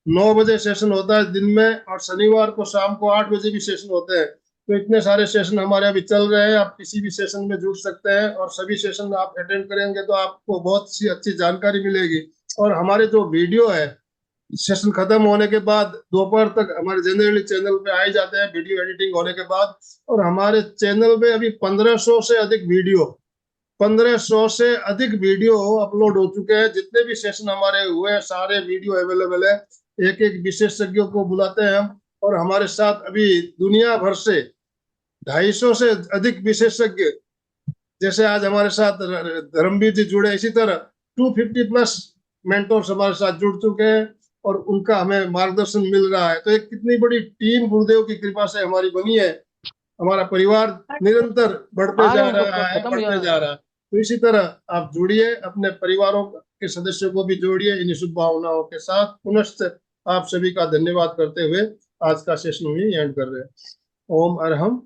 9 बजे सेशन होता है दिन में, और शनिवार को शाम को 8 बजे भी सेशन होते हैं। तो इतने सारे सेशन हमारे अभी चल रहे हैं। आप किसी भी सेशन में जुड़ सकते हैं और सभी सेशन आप अटेंड करेंगे तो आपको बहुत सी अच्छी जानकारी मिलेगी। और हमारे जो वीडियो है सेशन खत्म होने के बाद दोपहर तक हमारे जनरली चैनल पे आ ही जाते हैं वीडियो एडिटिंग होने के बाद। और हमारे चैनल पे अभी 1500 से अधिक वीडियो अपलोड हो चुके हैं। जितने भी सेशन हमारे हुए हैं सारे वीडियो अवेलेबल है। एक एक विशेषज्ञों को बुलाते हैं हम, और हमारे साथ अभी दुनिया भर से 250 से अधिक विशेषज्ञ, जैसे आज हमारे साथ धर्मवीर जी जुड़े, इसी तरह 250+ मेंटर्स हमारे साथ जुड़ चुके हैं और उनका हमें मार्गदर्शन मिल रहा है। तो एक कितनी बड़ी टीम गुरुदेव की कृपा से हमारी बनी है। हमारा परिवार निरंतर बढ़ते जा रहा है। तो इसी तरह आप जुड़िए, अपने परिवारों के सदस्यों को भी जोड़िए। इन शुभ भावनाओं के साथ पुनश्च आप सभी का धन्यवाद करते हुए आज का सेशन में एंड कर रहे हैं। ओम अरहम।